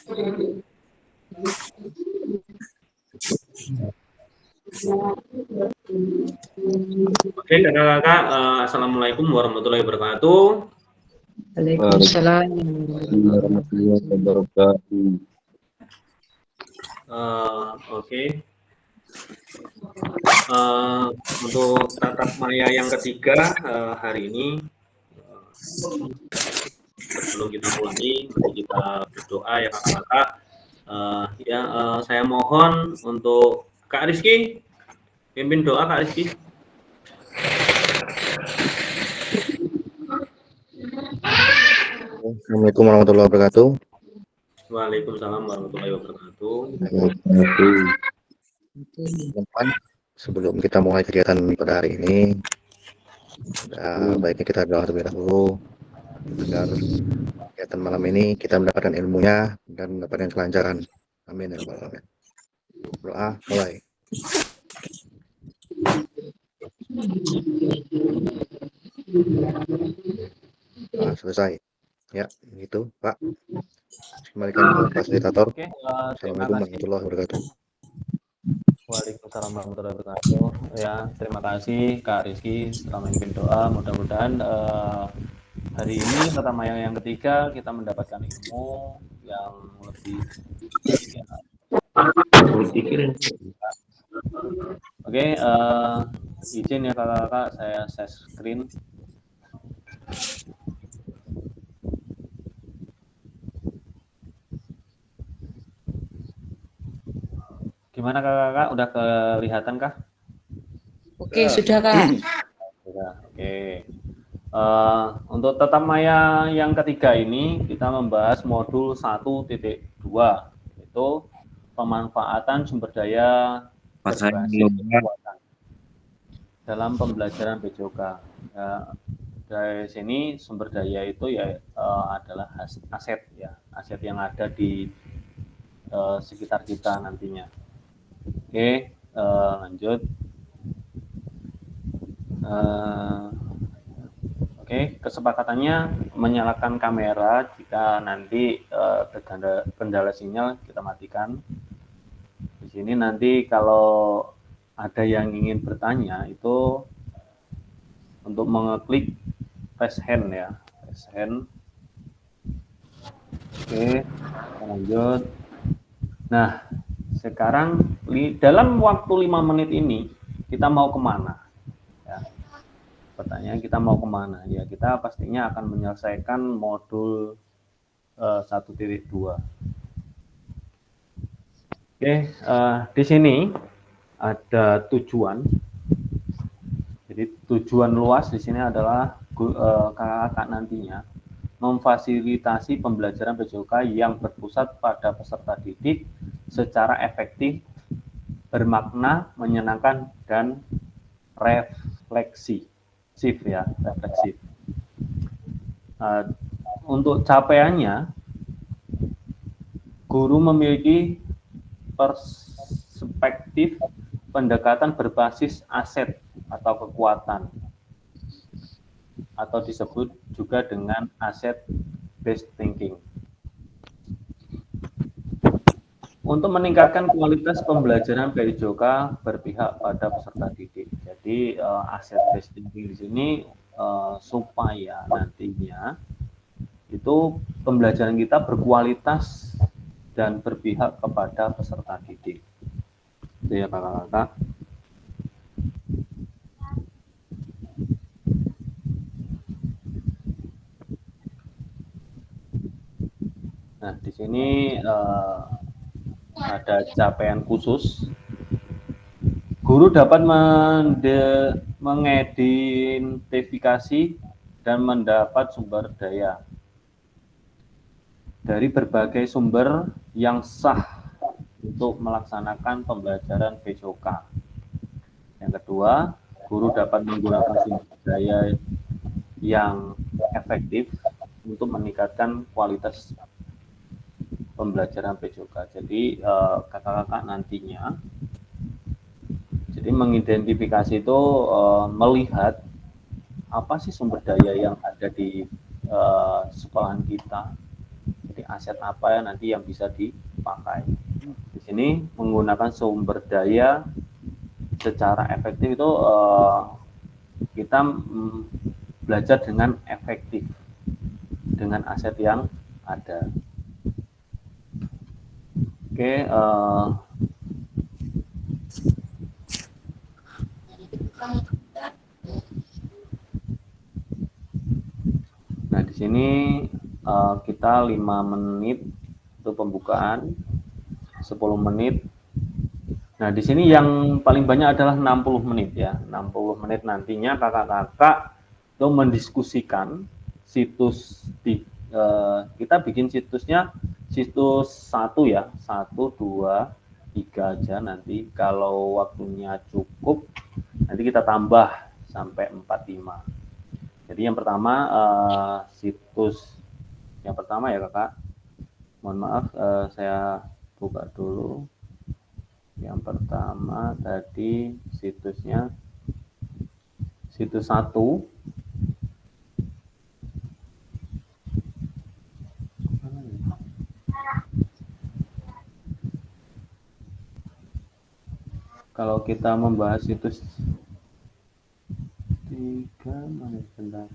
Oke, kakak-kakak, assalamualaikum warahmatullahi wabarakatuh. Waalaikumsalam warahmatullahi wabarakatuh. Oke. Untuk tatap maya yang ketiga hari ini, sebelum kita mulai, mari kita berdoa ya kakak-kakak. Saya mohon untuk Kak Rizky, pimpin doa Kak Rizky. Assalamualaikum warahmatullahi wabarakatuh. Waalaikumsalam warahmatullahi wabarakatuh. Teman-teman, sebelum kita mulai kegiatan pada hari ini, baiknya kita doa terlebih dahulu agar kegiatan malam ini kita mendapatkan ilmunya dan mendapatkan kelancaran. Amin ya rabbal alamin. Doa mulai. Selesai. Ya, gitu, Pak. Kembalikan ke fasilitator. Oke, Assalamualaikum warahmatullahi wabarakatuh. Waalaikumsalam warahmatullahi wabarakatuh. Ya, terima kasih Kak Rizky telah memimpin doa. Mudah-mudahan hari ini pertama yang ketiga kita mendapatkan ilmu yang lebih Oke, izin ya kakak-kakak, saya share screen. Gimana kakak-kakak, udah kelihatan kah? Oke, sudah Kak. Sudah, oke. Untuk tatap maya yang ketiga ini kita membahas modul 1.2, yaitu pemanfaatan sumber daya berbasis kekuatan dalam pembelajaran PJOK. Dari sini sumber daya itu ya adalah aset ya, aset yang ada di sekitar kita nantinya. Oke, lanjut. Oke, kesepakatannya menyalakan kamera jika nanti kendala sinyal kita matikan. Di sini nanti kalau ada yang ingin bertanya itu untuk mengeklik raise hand ya, raise hand. Oke, lanjut. Nah, sekarang dalam waktu 5 menit ini kita mau kemana? Ya. Pertanyaan kita mau kemana? Ya, kita pastinya akan menyelesaikan modul 1.2. Oke, di sini ada tujuan. Jadi tujuan luas di sini adalah kakak-kakak nantinya memfasilitasi pembelajaran PJOK yang berpusat pada peserta didik secara efektif, bermakna, menyenangkan, dan refleksif ya, refleksif. Untuk capaiannya, guru memiliki perspektif pendekatan berbasis aset atau kekuatan, atau disebut juga dengan asset based thinking. Untuk meningkatkan kualitas pembelajaran PJOK berpihak pada peserta didik. Jadi asset based thinking di sini supaya nantinya itu pembelajaran kita berkualitas dan berpihak kepada peserta didik. Itu ya kakak-kakak. Nah, di sini ada capaian khusus. Guru dapat mengidentifikasi dan mendapat sumber daya dari berbagai sumber yang sah untuk melaksanakan pembelajaran PJOK. Yang kedua, guru dapat menggunakan sumber daya yang efektif untuk meningkatkan kualitas pembelajaran PJOK. Jadi kakak-kakak nantinya, jadi mengidentifikasi itu melihat apa sih sumber daya yang ada di sekolahan kita. Jadi aset apa yang nanti yang bisa dipakai. Di sini menggunakan sumber daya secara efektif itu kita belajar dengan efektif dengan aset yang ada. Oke, nah di sini kita 5 menit itu pembukaan, 10 menit. Nah di sini yang paling banyak adalah 60 menit ya, 60 menit nantinya kakak-kakak itu mendiskusikan situs di kita bikin situsnya situs 1 ya, 1, 2, 3 aja nanti. Kalau waktunya cukup nanti kita tambah sampai 4, 5. Jadi yang pertama situs yang pertama ya kakak, mohon maaf saya buka dulu. Yang pertama tadi situsnya situs 1. Kalau kita membahas situs 3, mana bentar.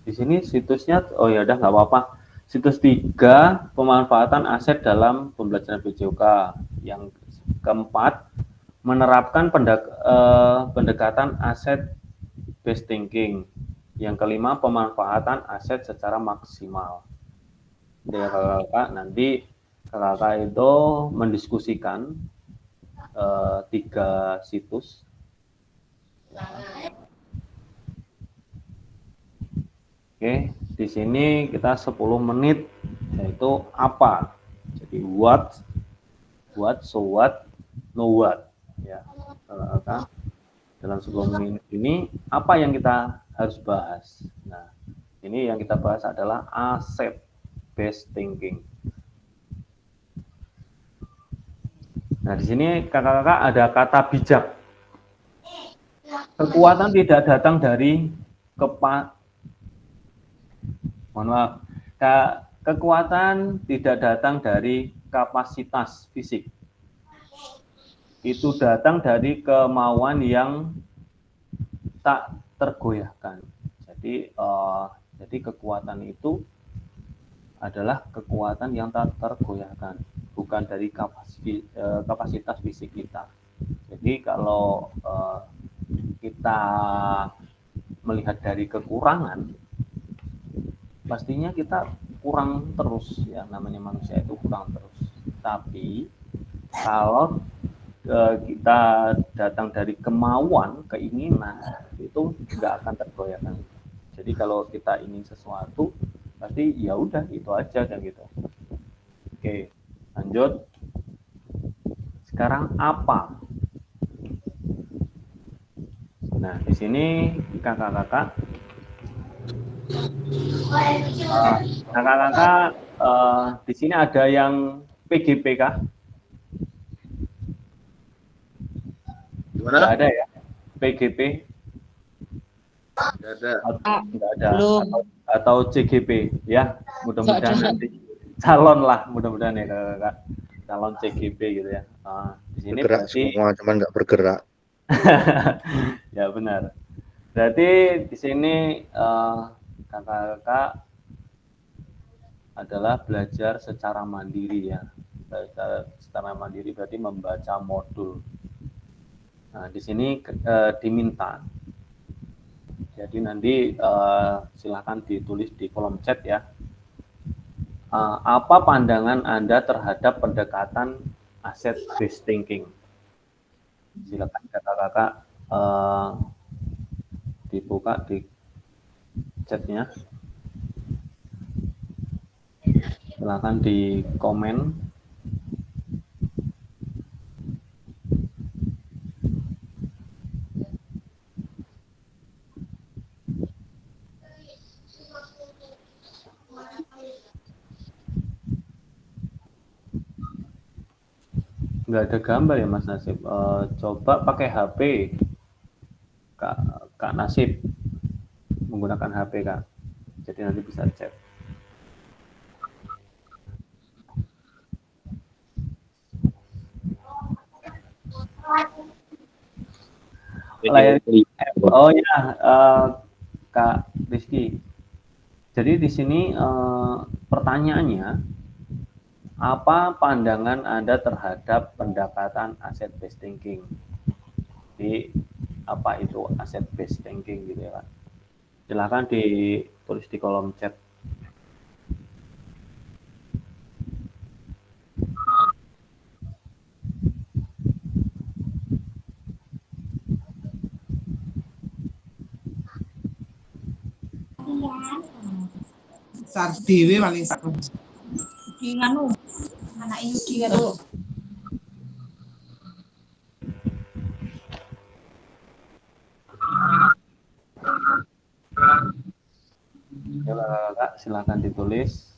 Di sini situsnya, oh ya udah nggak apa-apa. Situs 3, pemanfaatan aset dalam pembelajaran PJOK. Yang keempat, menerapkan pendekatan aset based thinking. Yang kelima, pemanfaatan aset secara maksimal. Jadi kakak nanti kakak itu mendiskusikan 3 situs. Oke, di sini kita 10 menit, yaitu apa. Jadi what, so what, know what. Ya, kakak dalam 10 menit ini apa yang kita harus bahas. Nah, ini yang kita bahas adalah asset based thinking. Nah, di sini kakak-kakak ada kata bijak. Kekuatan tidak datang dari kekuatan tidak datang dari kapasitas fisik. Itu datang dari kemauan yang tak tergoyahkan. Jadi kekuatan itu adalah kekuatan yang tak tergoyahkan, bukan dari kapasitas fisik kita. Jadi kalau kita melihat dari kekurangan, pastinya kita kurang terus ya, namanya manusia itu kurang terus. Tapi kalau kita datang dari kemauan, keinginan, itu nggak akan tergoyahkan. Jadi kalau kita ingin sesuatu, pasti ya udah itu aja kan gitu. Oke, lanjut. Sekarang apa? Nah, di sini kakak-kakak di sini ada yang PGP kah? Gimana? Nggak ada ya? PGP? Nggak ada. Nggak ada. Belum. Atau CGP ya, mudah-mudahan nanti calon lah, mudah-mudahan ya kakak, calon CGP gitu ya. Di sini Bergerak berarti semua, cuman nggak bergerak. ya benar. Berarti di sini kakak-kakak adalah belajar secara mandiri ya. Belajar secara mandiri berarti membaca modul. Nah, di sini diminta. Jadi nanti silakan ditulis di kolom chat ya. Apa pandangan Anda terhadap pendekatan asset based thinking? Silakan kakak-kakak dibuka di chatnya. Silakan di komen. Nggak ada gambar ya Mas Nasib. Coba pakai HP Kak Nasib. menggunakan HP Kak. Jadi nanti bisa chat. Layar, oh ya, Kak Rizky. Jadi di sini pertanyaannya, apa pandangan Anda terhadap pendekatan asset based thinking? Jadi apa itu asset based thinking gitu ya Kak? Silahkan ditulis di kolom chat. Sardewi paling seru. Iki nganu, anak Yudi karo. Coba Kak, silahkan ditulis.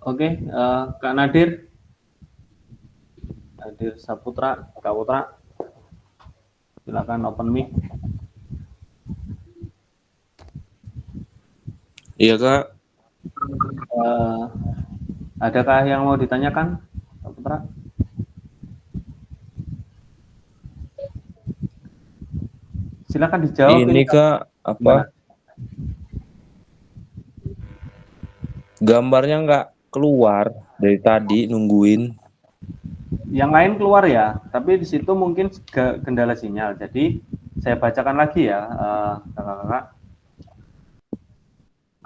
Oke, Kak Nadir Saputra, Kak Putra, silakan open mic. Iya Kak. Adakah yang mau ditanyakan, Kak Putra? Silakan dijawab. Ini Kak, apa? Gimana? Gambarnya nggak keluar dari tadi nungguin. Yang lain keluar ya, tapi di situ mungkin kendala sinyal. Jadi saya bacakan lagi ya, kakak-kakak.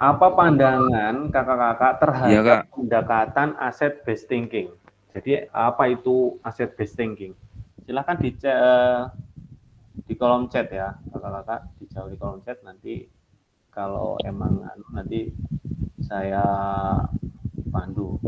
Apa pandangan kakak-kakak terhadap Iya, Kak. pendekatan asset based thinking? Jadi apa itu asset based thinking? Silahkan di kolom chat ya, kakak-kakak, dijawab di kolom chat. Nanti kalau emang nanti saya pandu.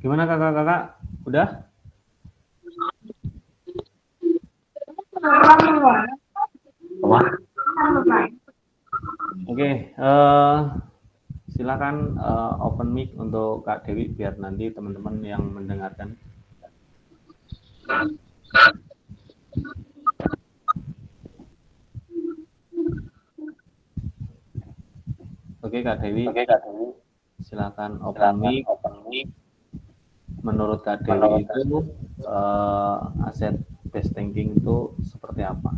Gimana kakak-kakak? Udah? Wah. Oke, silakan open mic untuk Kak Dewi biar nanti teman-teman yang mendengarkan. Oke Kak Dewi, silakan open mic. Menurut Kak Dewi itu aset based thinking itu seperti apa?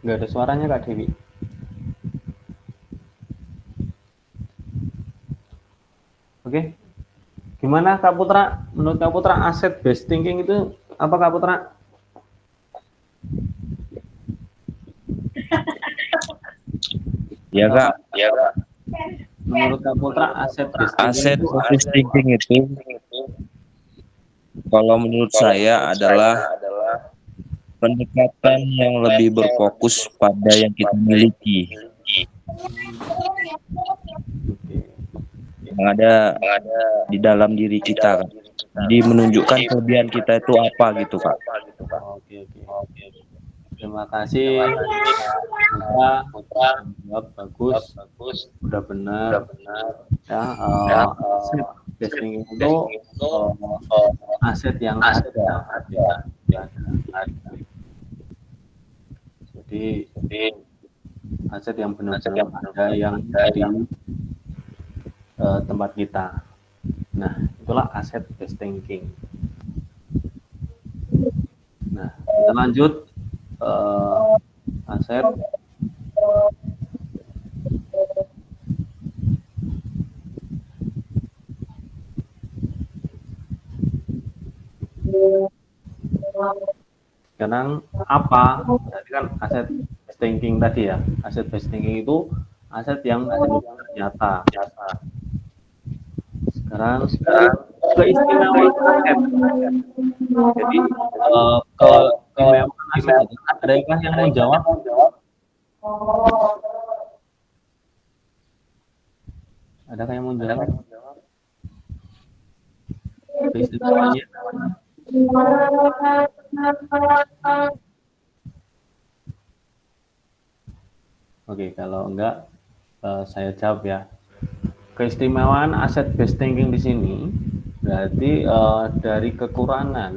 Nggak ada suaranya Kak Dewi. Oke, gimana Kak Putra? Menurut Kak Putra aset based thinking itu apa Kak Putra? Ya kak, Menurut Kak Putra aset based aset thinking itu based thinking itu kalau menurut saya adalah pendekatan yang lebih berfokus pada yang kita miliki, yang ada di dalam diri kita kan. Jadi menunjukkan kelebihan kita itu apa gitu kak. Oke. Terima kasih Putra. Jawab bagus. Udah benar. Ya, aset based thinking itu aset yang ada. Ya. Jadi aset yang benar-benar ada yang di tempat kita. Nah, itulah aset based thinking. Nah, kita lanjut aset sekarang apa? Berarti kan aset based thinking tadi ya. Aset based thinking itu aset yang nyata. Sekarang keistimewaan aset. Jadi keistimewaan aset itu adakah yang mau jawab? Adakah yang mau jawab? Keistimewaannya. Oke, kalau enggak saya jawab ya. Keistimewaan aset based thinking di sini berarti dari kekurangan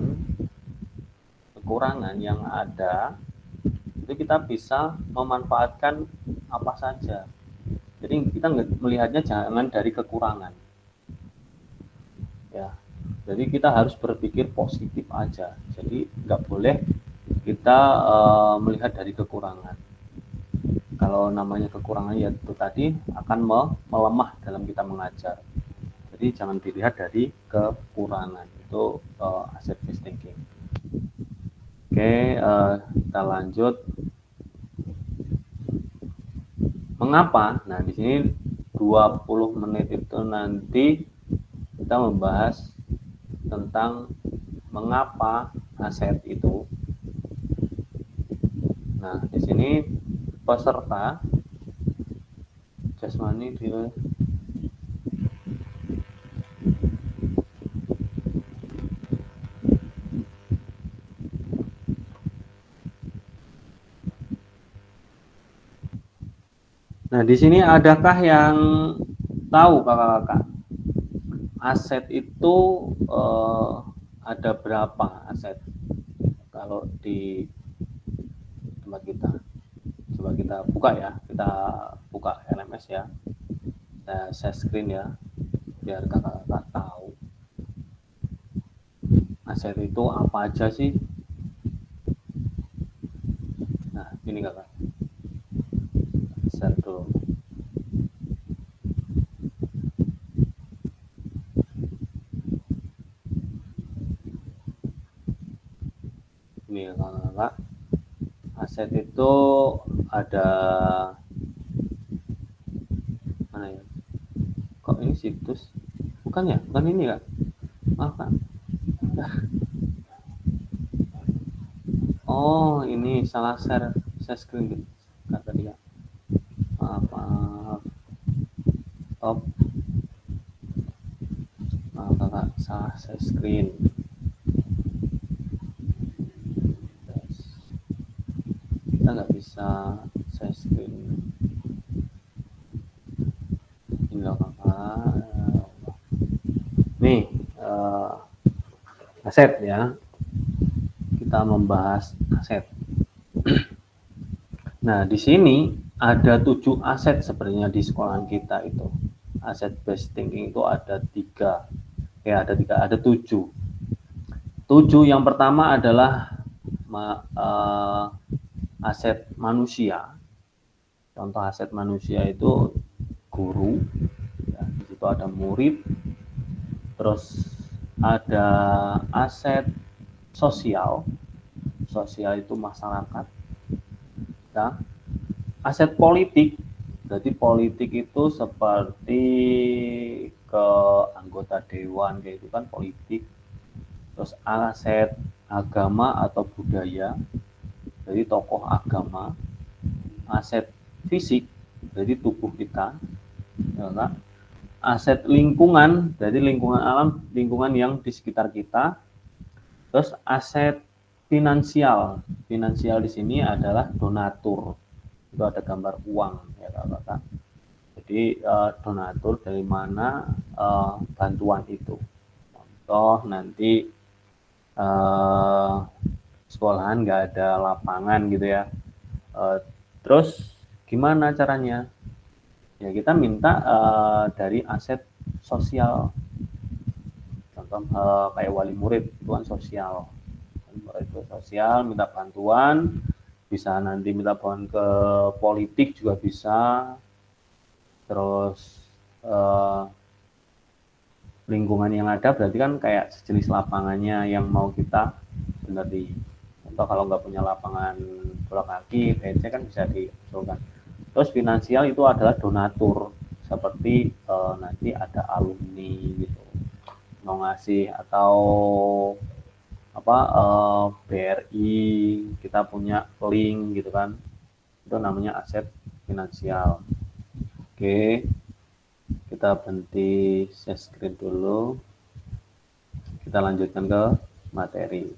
yang ada itu kita bisa memanfaatkan apa saja. Jadi kita melihatnya jangan dari kekurangan. Ya. Jadi kita harus berpikir positif aja. Jadi nggak boleh kita melihat dari kekurangan. Kalau namanya kekurangan ya itu tadi akan melemah dalam kita mengajar. Jadi jangan dilihat dari kekurangan. Itu aset based thinking. Oke, kita lanjut. Mengapa? Nah, di sini 20 menit itu nanti kita membahas tentang mengapa aset itu. Nah, di sini peserta jasmani dia Nah, di sini adakah yang tahu kakak-kakak? Aset itu ada berapa aset kalau di tempat kita? Coba kita buka ya, kita buka LMS ya. Saya screen ya, biar kakak-kakak tahu. Aset itu apa aja sih? Nah, ini kakak. Share dulu. Ini kakak-kakak. Aset itu ada mana ya? Kok kok ini situs? Bukan ya? Bukan ini Kak? Maaf Kak. Oh, ini salah share screen Kak tadi Kak. Maaf. Maaf Kak, salah share screen. Kita nggak bisa share screen. Ini loh Kakak. Nih, aset ya. Kita membahas aset. Nah, di sini ada 7 aset sebenarnya di sekolahan kita itu. Aset based thinking itu ada 3. Ya, ada 7. 7 yang pertama adalah aset manusia. Contoh aset manusia itu guru, ya, di situ ada murid, terus ada aset sosial itu masyarakat, ya. Aset politik, berarti politik itu seperti ke anggota dewan kayak itu kan politik. Terus aset agama atau budaya, jadi tokoh agama. Aset fisik, jadi tubuh kita, ya kan? Aset lingkungan, jadi lingkungan alam, lingkungan yang di sekitar kita. Terus aset finansial di sini adalah donatur, itu ada gambar uang ya Kakak. Jadi donatur dari mana bantuan itu. Contoh nanti sekolahan nggak ada lapangan gitu ya. Terus gimana caranya? Ya kita minta dari aset sosial. Contoh kayak wali murid itu kan sosial. Itu sosial, minta bantuan, bisa nanti minta bantuan ke politik juga bisa. Terus lingkungan yang ada berarti kan kayak sejenis lapangannya yang mau kita benerin. Contoh kalau nggak punya lapangan bola kaki, PC kan bisa diusulkan. Terus finansial itu adalah donatur, seperti nanti ada alumni gitu mau ngasih, atau apa BRI kita punya link gitu kan, itu namanya aset finansial. Oke, kita berhenti share screen dulu, kita lanjutkan ke materi.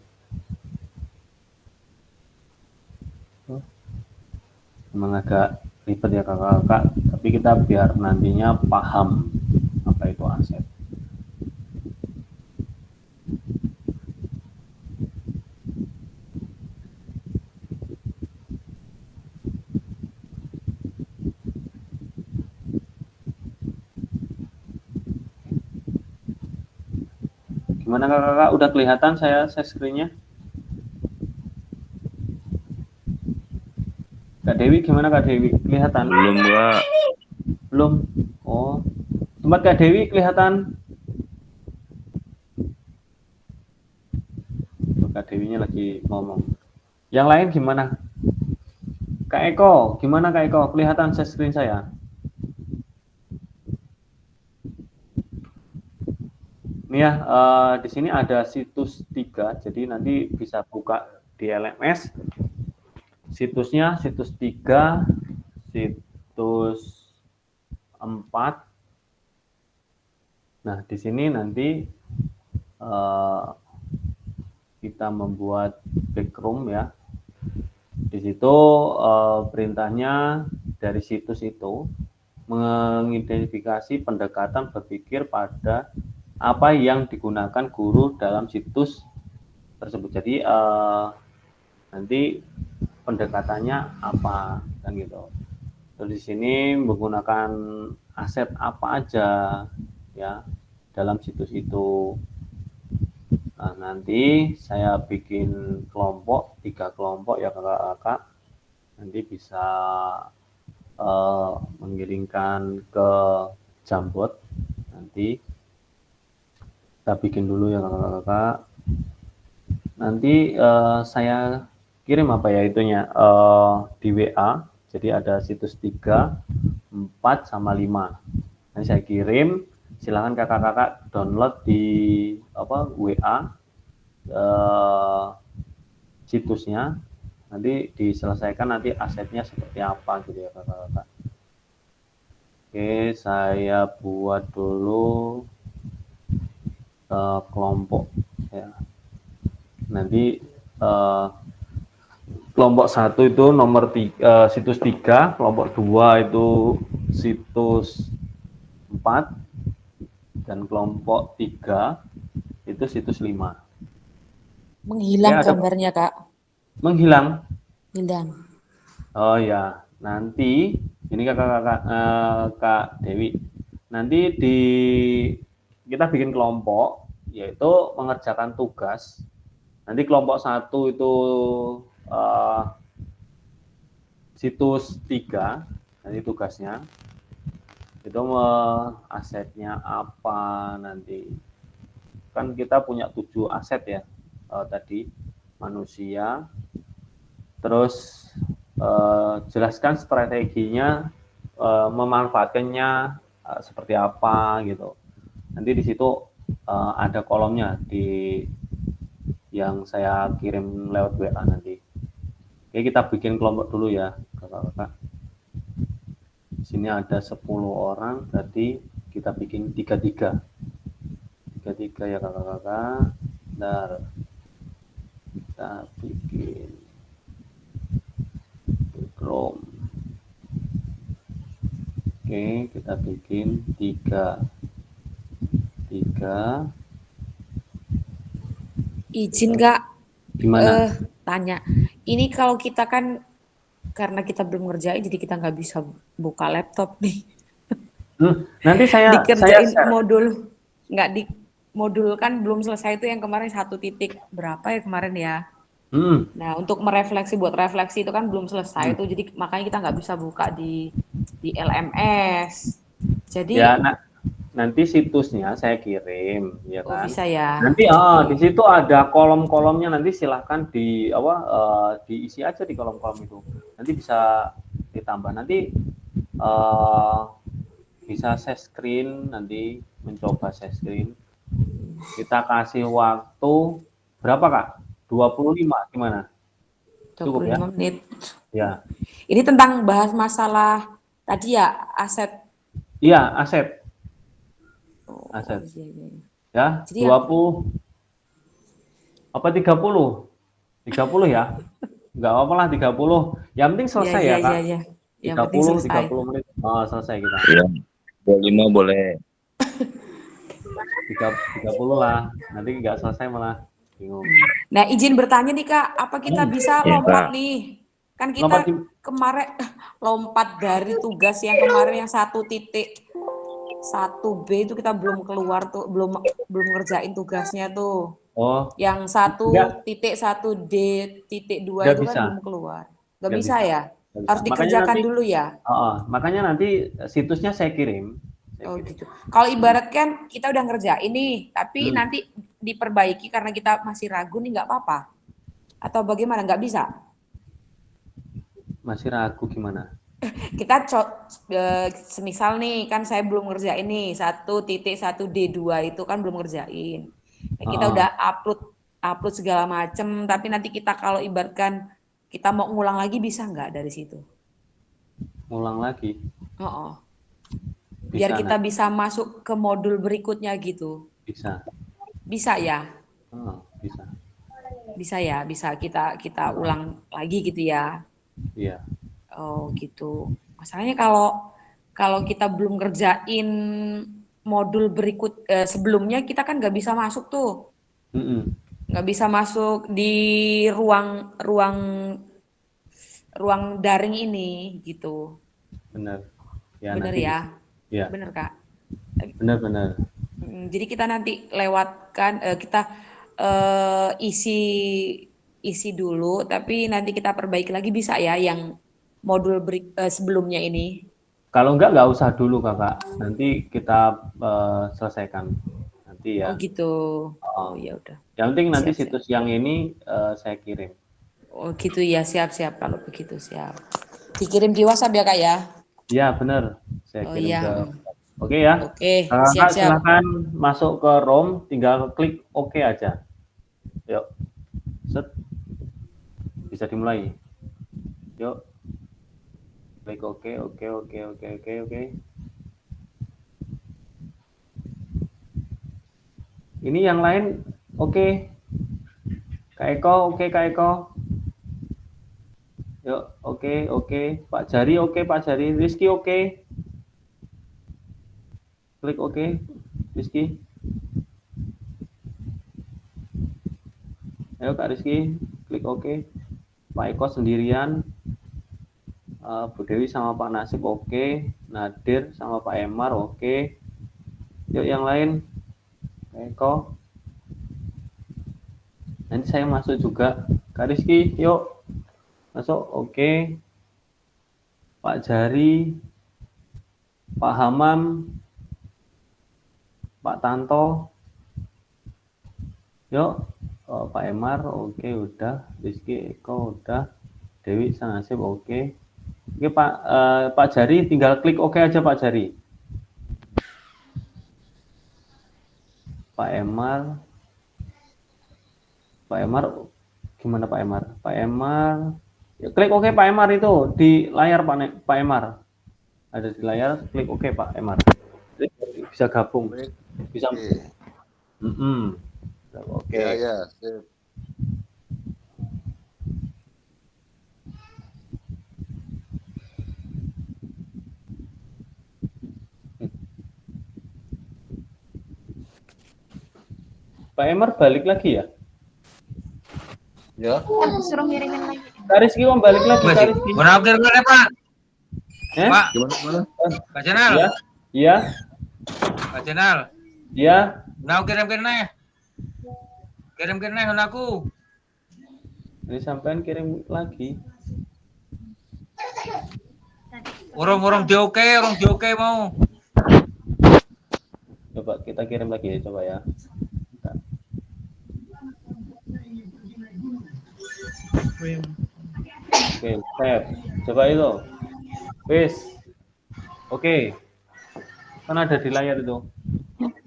Memang agak ribet ya kakak-kakak, tapi kita biar nantinya paham apa itu aset. Gimana kakak-kakak, udah kelihatan saya share screen-nya? Kak Dewi gimana Kak Dewi? Kelihatan? Belum Kak. Belum. Oh, tempat Kak Dewi kelihatan? Kak Dewinya lagi ngomong. Yang lain gimana? Kak Eko, gimana Kak Eko? Kelihatan share screen saya? Nih ya, di sini ada situs 3, jadi nanti bisa buka di LMS. Situsnya situs 3, situs 4. Nah, di sini nanti kita membuat backroom ya. Di situ perintahnya dari situs itu mengidentifikasi pendekatan berpikir pada apa yang digunakan guru dalam situs tersebut. Jadi nanti pendekatannya apa kan gitu. Terus di sini menggunakan aset apa aja ya dalam situs itu. Nah, nanti saya bikin kelompok, 3 kelompok ya kakak-kakak. Nanti bisa mengirimkan ke Jamboard. Nanti kita bikin dulu ya kakak-kakak. Nanti saya kirim apa ya itunya di WA. Jadi ada situs 3, 4 sama 5. Nanti saya kirim, silakan kakak-kakak download di WA situsnya. Nanti diselesaikan nanti asetnya seperti apa gitu ya kakak-kakak. Oke, saya buat dulu kelompok ya. Nanti kelompok 1 itu nomor situs 3, kelompok 2 itu situs 4, dan kelompok 3 itu situs 5. Menghilang Ya, gambarnya, Kak. menghilang. Hilang. Oh ya, nanti ini kakak-kakak Kak Dewi. Nanti kita bikin kelompok yaitu mengerjakan tugas. Nanti kelompok 1 itu situs 3, nanti tugasnya itu asetnya apa nanti. Kan kita punya 7 aset ya tadi, manusia. Terus jelaskan strateginya memanfaatkannya seperti apa gitu. Nanti di situ ada kolomnya di yang saya kirim lewat WA nanti. Oke, kita bikin kelompok dulu ya kakak-kakak. Di sini ada 10 orang, berarti kita bikin 3-3 ya kakak-kakak. Bentar, kita bikin Chrome. Oke, kita bikin 3. Izin, Kak. Gimana? Tanya. Ini kalau kita kan karena kita belum ngerjain jadi kita nggak bisa buka laptop nih. Nanti saya Dikerjain share. modul, nggak di modul kan belum selesai itu yang kemarin 1 titik berapa ya kemarin ya. Nah, untuk buat refleksi itu kan belum selesai itu, jadi makanya kita nggak bisa buka di LMS. Jadi Ya, nanti situsnya saya kirim, ya oh kan? bisa ya. Nanti di situ ada kolom-kolomnya, nanti silahkan diisi aja di kolom-kolom itu. Nanti bisa ditambah, nanti bisa share screen, nanti mencoba share screen. Kita kasih waktu berapa Kak? 25 gimana? 25 Cukup ya? menit. Ya. Ini tentang bahas masalah tadi ya, aset. Iya, aset. Aset. Iya. Ya, Jadi 20 apa 30? 30 ya? Enggak apa-apa lah 30. Yang penting selesai ya, Kak. Iya. Yang 30, penting selesai. 30 menit. Oh, selesai kita. Iya. 25 boleh. 30 lah. Nanti enggak selesai malah bingung. Nah, izin bertanya nih Kak, apa kita bisa Iya, lompat Kak. nih? Kan Lompat kita kemarin lompat dari tugas yang kemarin yang 1.1b itu kita belum keluar tuh, belum ngerjain tugasnya tuh. Oh, Yang 1.1d.2 enggak itu kan bisa. belum keluar. Nggak Nggak bisa ya? Nggak Harus bisa. dikerjakan dulu ya? Makanya nanti situsnya saya kirim. Oh gitu. Kalau ibarat kan kita udah ngerjain nih, tapi nanti diperbaiki karena kita masih ragu nih, nggak apa-apa? Atau bagaimana? Nggak bisa? Masih ragu gimana? Kita semisal nih kan saya belum ngerjain nih 1.1d2 itu kan belum ngerjain. Nah, kita udah upload segala macem, tapi nanti kita kalau ibaratkan kita mau ngulang lagi bisa nggak dari situ? Ngulang lagi. Biar kita bisa masuk ke modul berikutnya gitu. Bisa. Bisa ya? Bisa. Bisa ya, bisa kita ulang lagi gitu ya. Iya. Oh gitu. Masalahnya kalau kita belum ngerjain modul berikut sebelumnya kita kan nggak bisa masuk tuh. Nggak bisa masuk di ruang daring ini gitu. Benar. Ya, benar nanti ya? Ya. Benar Kak? Benar. Jadi kita nanti lewatkan kita isi dulu, tapi nanti kita perbaiki lagi bisa ya yang modul sebelumnya ini. Kalau nggak usah dulu kakak, nanti kita selesaikan nanti ya. Oh gitu. Oh ya udah. Yang penting nanti situs yang ini saya kirim. Oh gitu ya, siap kalau begitu siap. Dikirim di WhatsApp ya Kak ya? Iya benar, saya kirim ke. Oke ya. Oke, Kak, siap-siap. silakan masuk ke Room, tinggal klik OK aja. Yuk, set, bisa dimulai. Yuk, klik OK, OK, OK, OK, OK, OK. Ini yang lain, oke. Kak Eko, oke Kak Eko. Yuk, oke, oke. Pak Jari, oke Pak Jari. Rizky, oke. Klik OK, Rizky. Ayo Kak Rizky, klik OK. Pak Eko sendirian. Bu Dewi sama Pak Nasib oke. Nadir sama Pak Emar oke. Yuk yang lain. Kak Eko. Nanti saya masuk juga. Kak Rizky, yuk. Masuk, oke. Pak Jari. Pak Hamam. Pak Tanto. Yuk. Pak Emar, oke udah. Rizky, Eko udah. Dewi, Sangasip, oke. Oke Pak Jari, tinggal klik OK aja Pak Jari. Pak Emar, gimana Pak Emar? Pak Emar, ya, klik OK Pak Emar itu di layar Pak Emar. Ada di layar, klik OK Pak Emar. Bisa gabung, bisa. Oke. Ya, ya, sip. Pak Emar balik lagi ya? Ya. Suruh ngirimin lagi. Kak Rizky kok balik lagi Kak Rizky? Mau kirim ya Pak? Pak, Gimana? Pak Jenal. Iya, iya, Pak Jenal. iya. Nah, kirim nih. Kirim nih aku. Ini sampean kirim lagi. Orang di oke mau. Coba kita kirim lagi ya, coba ya. Oke, tap. Coba itu. Wis. Oke. Kan ada di layar itu.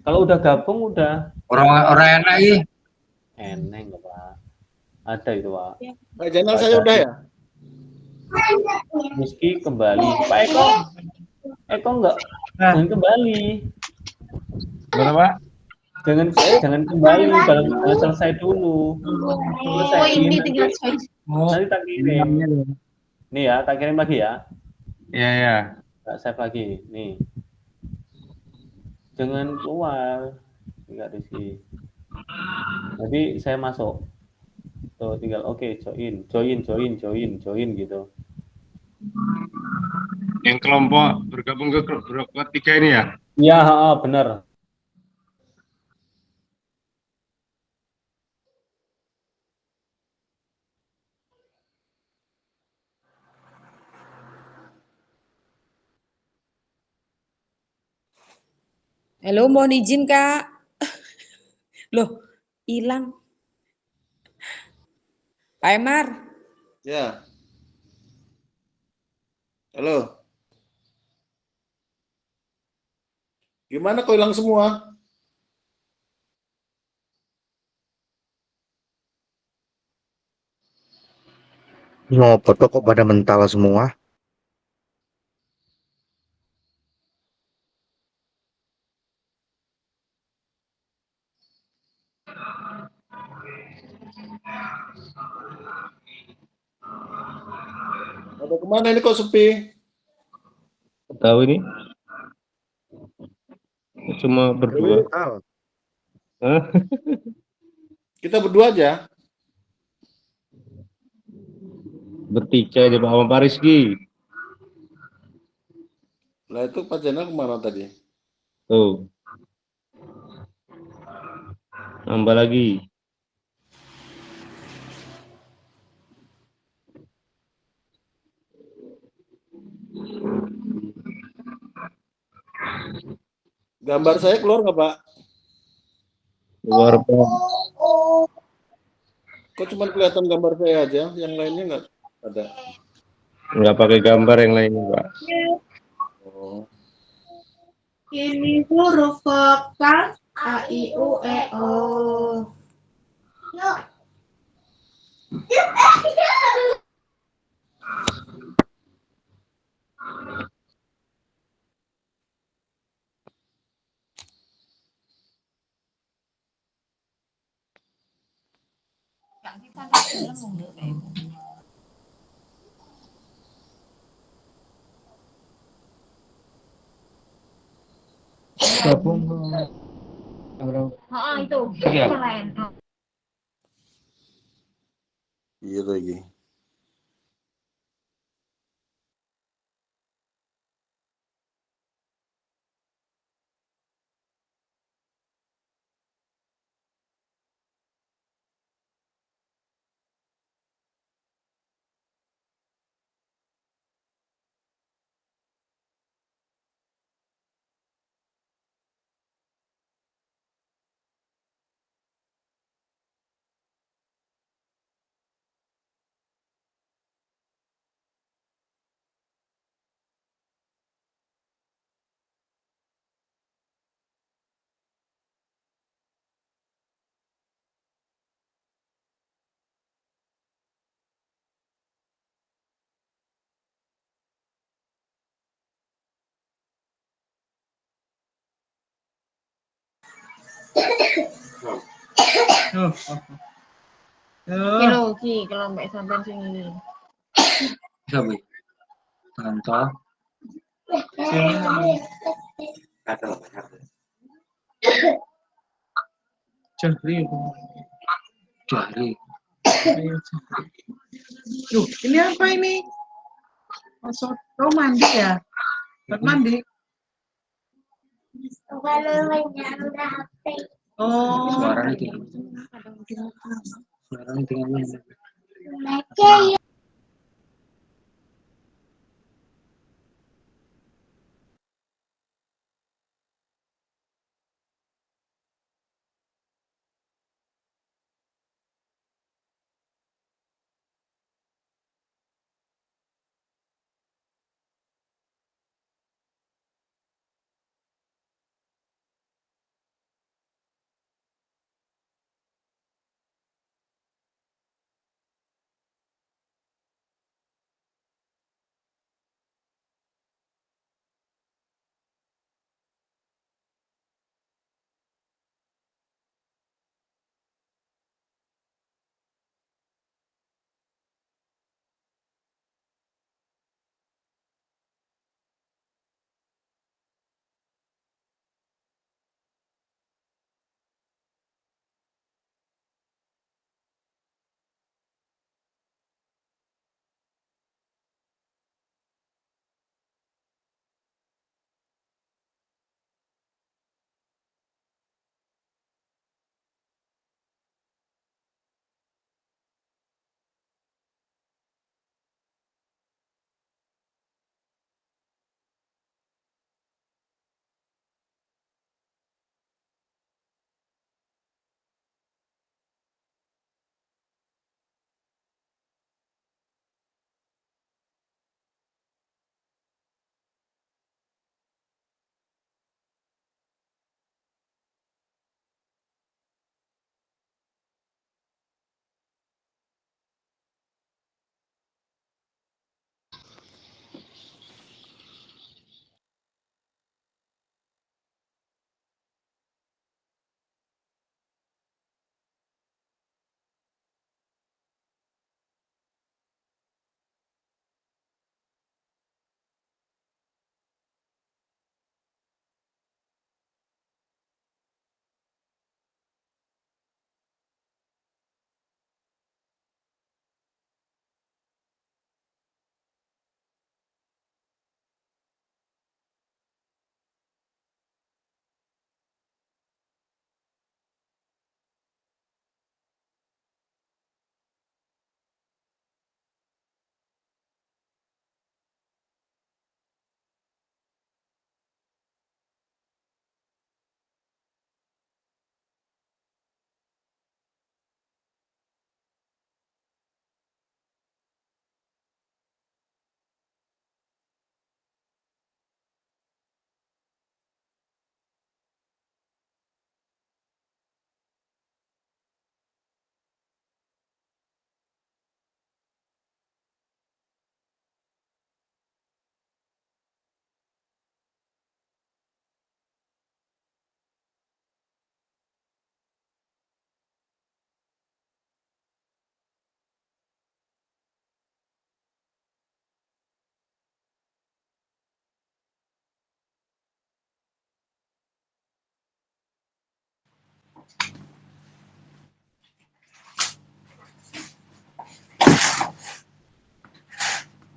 Kalau udah gabung udah. Orang enak ini. Eneng Pak. Ada itu Pak. Pak Jenal saya udah ya? Rizky kembali. Pak Eko. Eko enggak. Jangan kembali. Gimana Pak? Jangan kembali. Kalau selesai dulu. Selesai. Oh, ini tinggal saya. Nanti tak kirim. Nih ya, tak kirim lagi ya. Iya, ya. Tak save lagi. Nih. Jangan keluar. Enggak Rizky. Jadi saya masuk. Tuh tinggal oke, join gitu. Yang kelompok bergabung ke grup ketiga ini ya? Iya, benar. Halo, mohon izin Kak. Loh, hilang. Pak Emar. Ya. Halo. Gimana kok hilang semua? Ngopot kok pada mental semua. Ada kemana ini kok sepi? Tahu ini? Cuma berdua. Hah? Kita berdua aja. Bertiga aja Pak sama Pak Rizky. Lah itu Pak Jenal kemana tadi? Tuh. Nambah lagi. Gambar saya keluar nggak Pak? Keluar Pak. Kok cuma kelihatan gambar saya aja, yang lainnya nggak ada? Nggak pakai gambar yang lainnya Pak. Oh. Ini huruf vokal A, I, U, E, O. Yuk. Gabung Oh, itu. Iya. Yang lain. Iya lagi. Oh, Kilo ki kalau mbak sampean sini. Sabi. Kantor. Sini. Jahri. Jahri. Duh, ini apa ini? Oh, mandi ya? Buat mandi? Oh, Suaranya tinggi. Suaranya tinggi.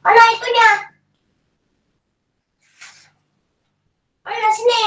Mana itunya? Mana sini?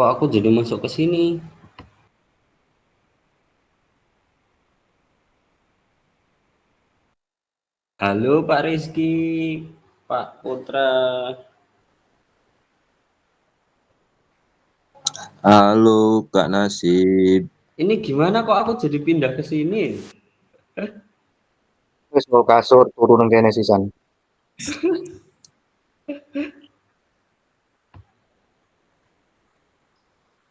Kok aku jadi masuk ke sini? Halo Pak Rizky, Pak Putra. Halo Kak Nasib. Ini gimana kok aku jadi pindah ke sini? Wis go kasur turun kene sisan.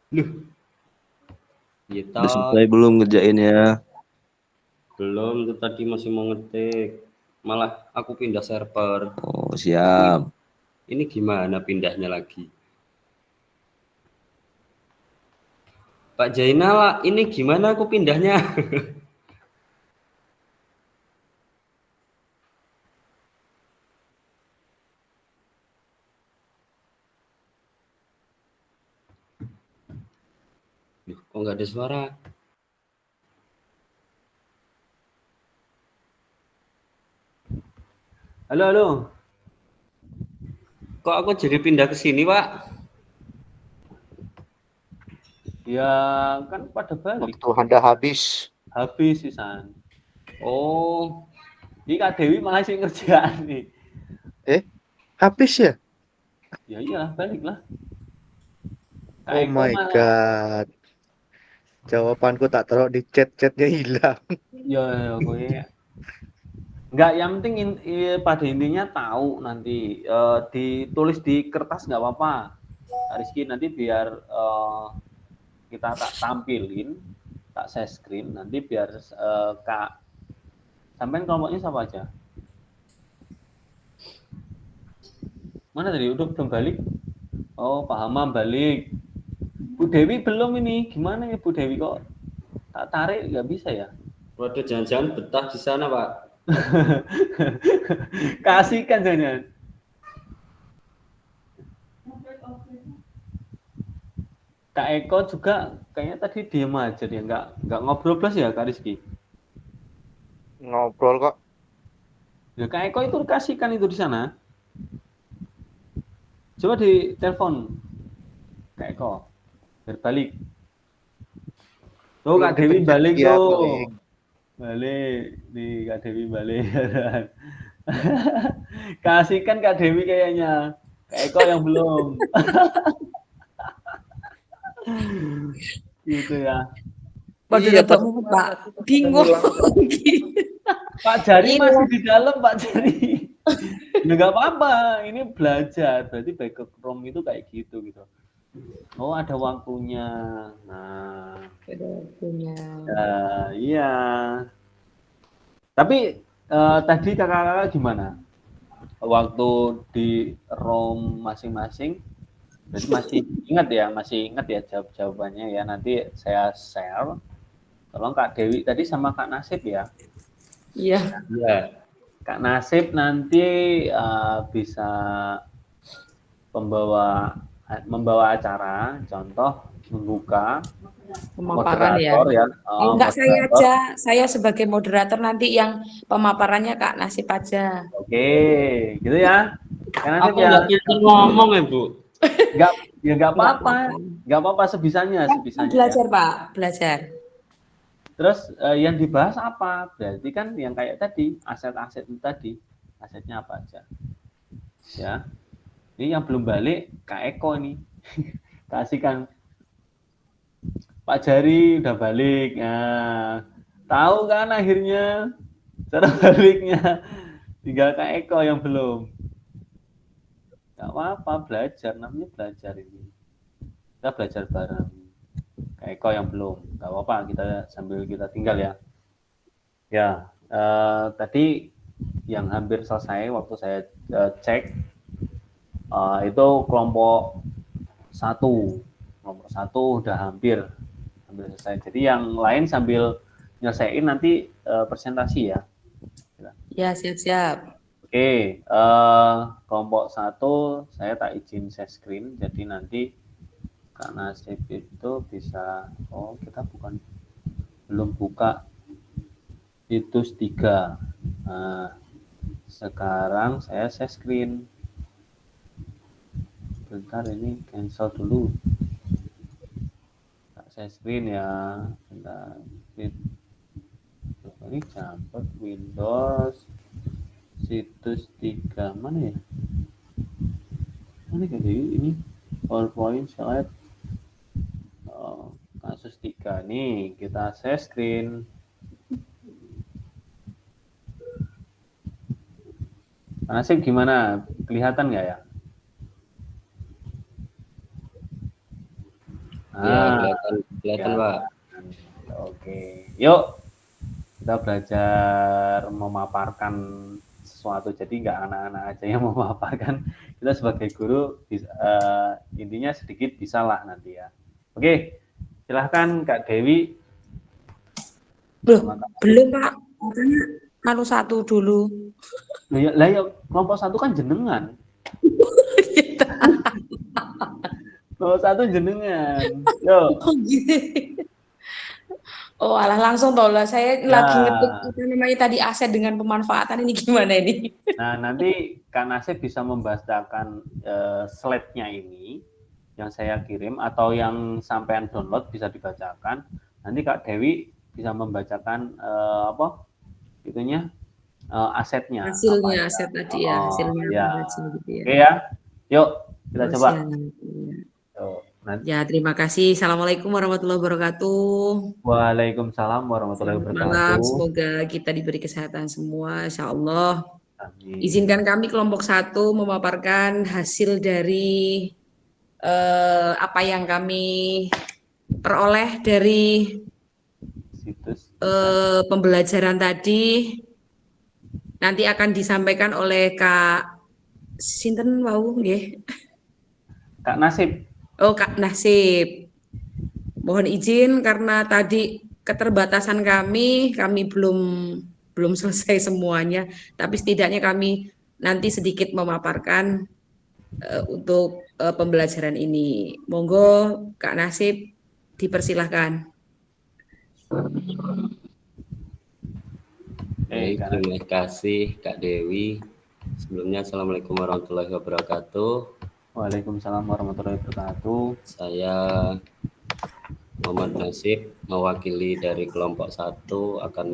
Loh. Ya Udah selesai belum ngerjainnya? belum, tuh tadi masih mau ngetik. Malah aku pindah server. Oh, siap. Ini gimana pindahnya lagi? Pak Jainal, ini gimana aku pindahnya? Loh, kok nggak ada suara? Halo, halo. Kok aku jadi pindah ke sini, Pak? Ya, kan pada balik. Waktu Anda habis. Habis sisan. Oh, ini Kak Dewi malah sih ngerjain nih. Habis ya? Ya iyalah, baliklah. Kak Oh Eko my malah- god. Jawabanku tak taruh di chat-chatnya hilang. Ya, gue nggak, yang penting pada intinya tahu nanti ditulis di kertas nggak apa-apa. Kak Rizky nanti biar kita tak tampilin, tak share screen nanti biar Kak sampean kelompoknya siapa aja? Mana tadi udah belum balik? Oh, Pak Hamam balik. Bu Dewi belum ini. Gimana ya Bu Dewi kok tak tarik nggak bisa ya? Waduh, jangan-jangan betah di sana, Pak. Kasihkan jangan. Kak Eko juga kayaknya tadi diem aja dia, nggak ngobrol plus ya Kak Rizky. Ngobrol kok. Ya Kak Eko itu kasihkan itu di sana. Coba di telepon Kak Eko berbalik. Tuh Kak Dewi balik Iya, tuh. balik. Balik nih Kak Dewi balik. Kasihkan Kak Dewi kayaknya. Kak Eko yang belum. Gitu ya. Waduh, Iya, Pak, Pak. Bingung. Pak Jari Iya. masih di dalam, Pak Jari. Ya nggak apa-apa, ini belajar. Berarti back ke Chrome itu kayak gitu. Oh, ada waktunya. Nah, Punya. iya. Tapi tadi kakak-kakak gimana? Waktu di ROM masing-masing, berarti masih ingat ya jawabannya ya. Nanti saya share. Tolong Kak Dewi tadi sama Kak Nasib ya. Iya. Iya. Kak Nasib nanti bisa membawa acara, contoh membuka Pemaparan ya. moderator ya. Enggak, saya Moderator. aja. Saya sebagai moderator nanti yang pemaparannya Kak Nasib aja. Oke, gitu ya. Kak Nasib Aku ya. nggak bisa ngomong ya, Bu. Nggak apa-apa sebisanya. Belajar Pak, belajar. Terus yang dibahas apa? Berarti kan yang kayak tadi, aset-aset itu tadi. Asetnya apa aja? Ya. Ini yang belum balik Kak Eko nih. Kasihkan. Pak Jari udah balik. Nah, tahu kan akhirnya cara baliknya. Tinggal Kak Eko yang belum. Gak apa-apa, belajar. Namanya belajar ini. Kita belajar bareng. Kak Eko yang belum. Gak apa-apa, kita sambil kita tinggal ya. Ya, tadi yang hampir selesai waktu saya cek itu kelompok 1. Kelompok 1 udah hampir selesai. Jadi yang lain sambil nyelesain nanti presentasi ya. Ya, siap-siap. Oke, kelompok 1 saya tak izin share screen. Jadi nanti Kak Nasib itu bisa, kita belum buka itu 3. Nah, sekarang saya share screen. Bentar, ini cancel dulu. Share screen ya. Bentar. Ini campur Windows situs 3 mana ya? Mana kan ini PowerPoint slide kasus 3 nih, kita share screen. Nasib gimana? Kelihatan nggak ya? Ya, kelihatan, Pak. Oke, yuk kita belajar memaparkan sesuatu. Jadi nggak anak-anak aja yang memaparkan. Kita sebagai guru intinya sedikit bisa lah nanti ya. Oke, silahkan Kak Dewi. Belum Pak, makanya kalau satu dulu. Lah ya kelompok 1 kan jenengan. Kelompok 1 jenengan. Yo. Oh gitu. Oh alah langsung toh lah, saya lagi ngetik apa namanya tadi aset dengan pemanfaatan ini gimana ini? Nah nanti Kak Nasib bisa membacakan slide-nya ini yang saya kirim atau yang sampean download bisa dibacakan. Nanti Kak Dewi bisa membacakan asetnya. Hasilnya aset tadi ya, hasilnya ya. Gitu ya. Oke ya, yuk kita coba. Ya terima kasih. Assalamualaikum warahmatullahi wabarakatuh. Waalaikumsalam warahmatullahi wabarakatuh. Malam, semoga kita diberi kesehatan semua, insya Allah. Amin. Izinkan kami kelompok 1 memaparkan hasil dari apa yang kami peroleh dari situs pembelajaran tadi. Nanti akan disampaikan oleh Kak Sinten wau nggih. Kak Nasib. Oh, Kak Nasib. Mohon izin karena tadi keterbatasan kami belum selesai semuanya, tapi setidaknya kami nanti sedikit memaparkan untuk pembelajaran ini. Monggo Kak Nasib dipersilahkan. Terima kasih Kak Dewi. Sebelumnya Assalamualaikum warahmatullahi wabarakatuh. Waalaikumsalam warahmatullahi wabarakatuh. Saya Muhammad Nasib, mewakili dari kelompok 1 akan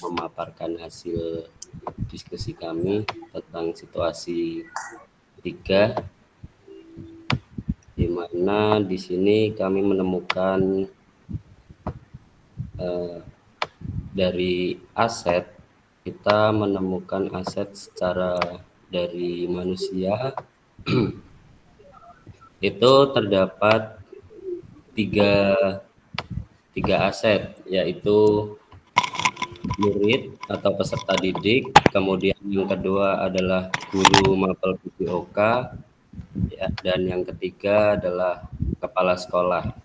memaparkan hasil diskusi kami tentang situasi 3, di mana di sini kami menemukan dari aset, kita menemukan aset secara dari manusia itu terdapat tiga aset, yaitu murid atau peserta didik, kemudian yang kedua adalah guru mapel PJOK, ya, dan yang ketiga adalah kepala sekolah.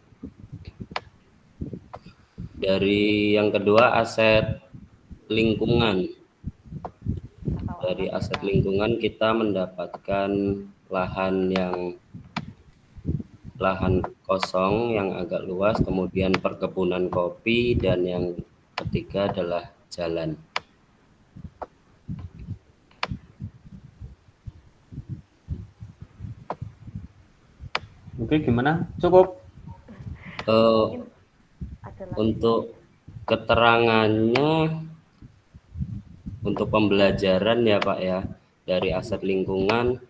Dari yang kedua aset lingkungan. Dari aset lingkungan kita mendapatkan lahan kosong yang agak luas, kemudian perkebunan kopi, dan yang ketiga adalah jalan. Oke, gimana? Cukup? Untuk keterangannya, untuk pembelajaran ya Pak ya, dari aset lingkungan,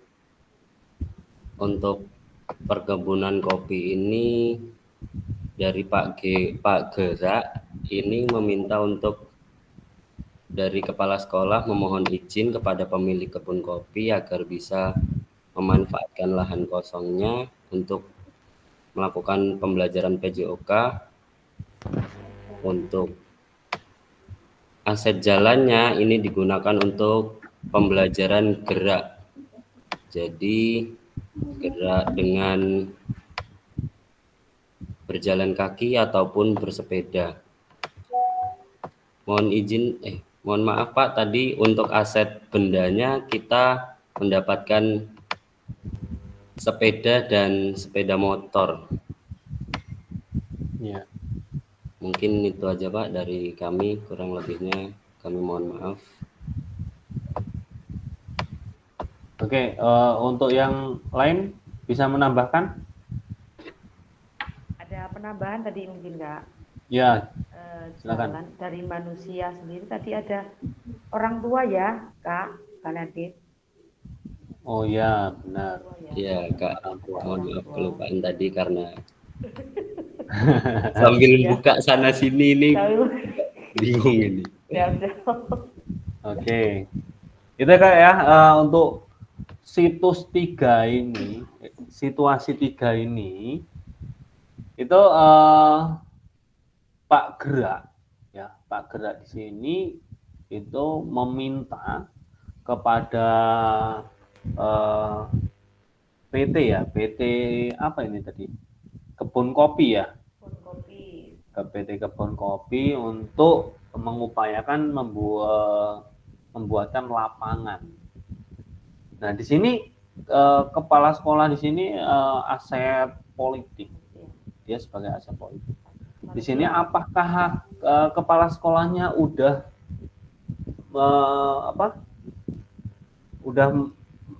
untuk perkebunan kopi ini dari Pak Gerak ini meminta untuk dari kepala sekolah memohon izin kepada pemilik kebun kopi agar bisa memanfaatkan lahan kosongnya untuk melakukan pembelajaran PJOK. Untuk aset jalannya ini digunakan untuk pembelajaran gerak. Jadi gerak dengan berjalan kaki ataupun bersepeda. Mohon maaf Pak, tadi untuk aset bendanya kita mendapatkan sepeda dan sepeda motor. Ya. Mungkin itu aja Pak dari kami, kurang lebihnya kami mohon maaf. Oke, untuk yang lain bisa menambahkan? Ada penambahan tadi mungkin Kak. Ya, silakan. Jalan dari manusia sendiri tadi ada orang tua ya Kak Nadine. Oh ya, benar. Iya, Kak. Orang tua. Mohon maaf kelupaan tadi karena sambil buka sana sini ini bingung ini. Ya. Oke. Itu Kak ya, untuk situs 3 ini, situasi 3 ini, itu Pak Gerak, ya Pak Gerak di sini itu meminta kepada PT ya, PT apa ini tadi? Kebun Kopi ya. Ke PT Kebun Kopi untuk mengupayakan membuatkan lapangan. Nah, di sini kepala sekolah di sini aset politik. Dia sebagai aset politik. Di sini apakah kepala sekolahnya udah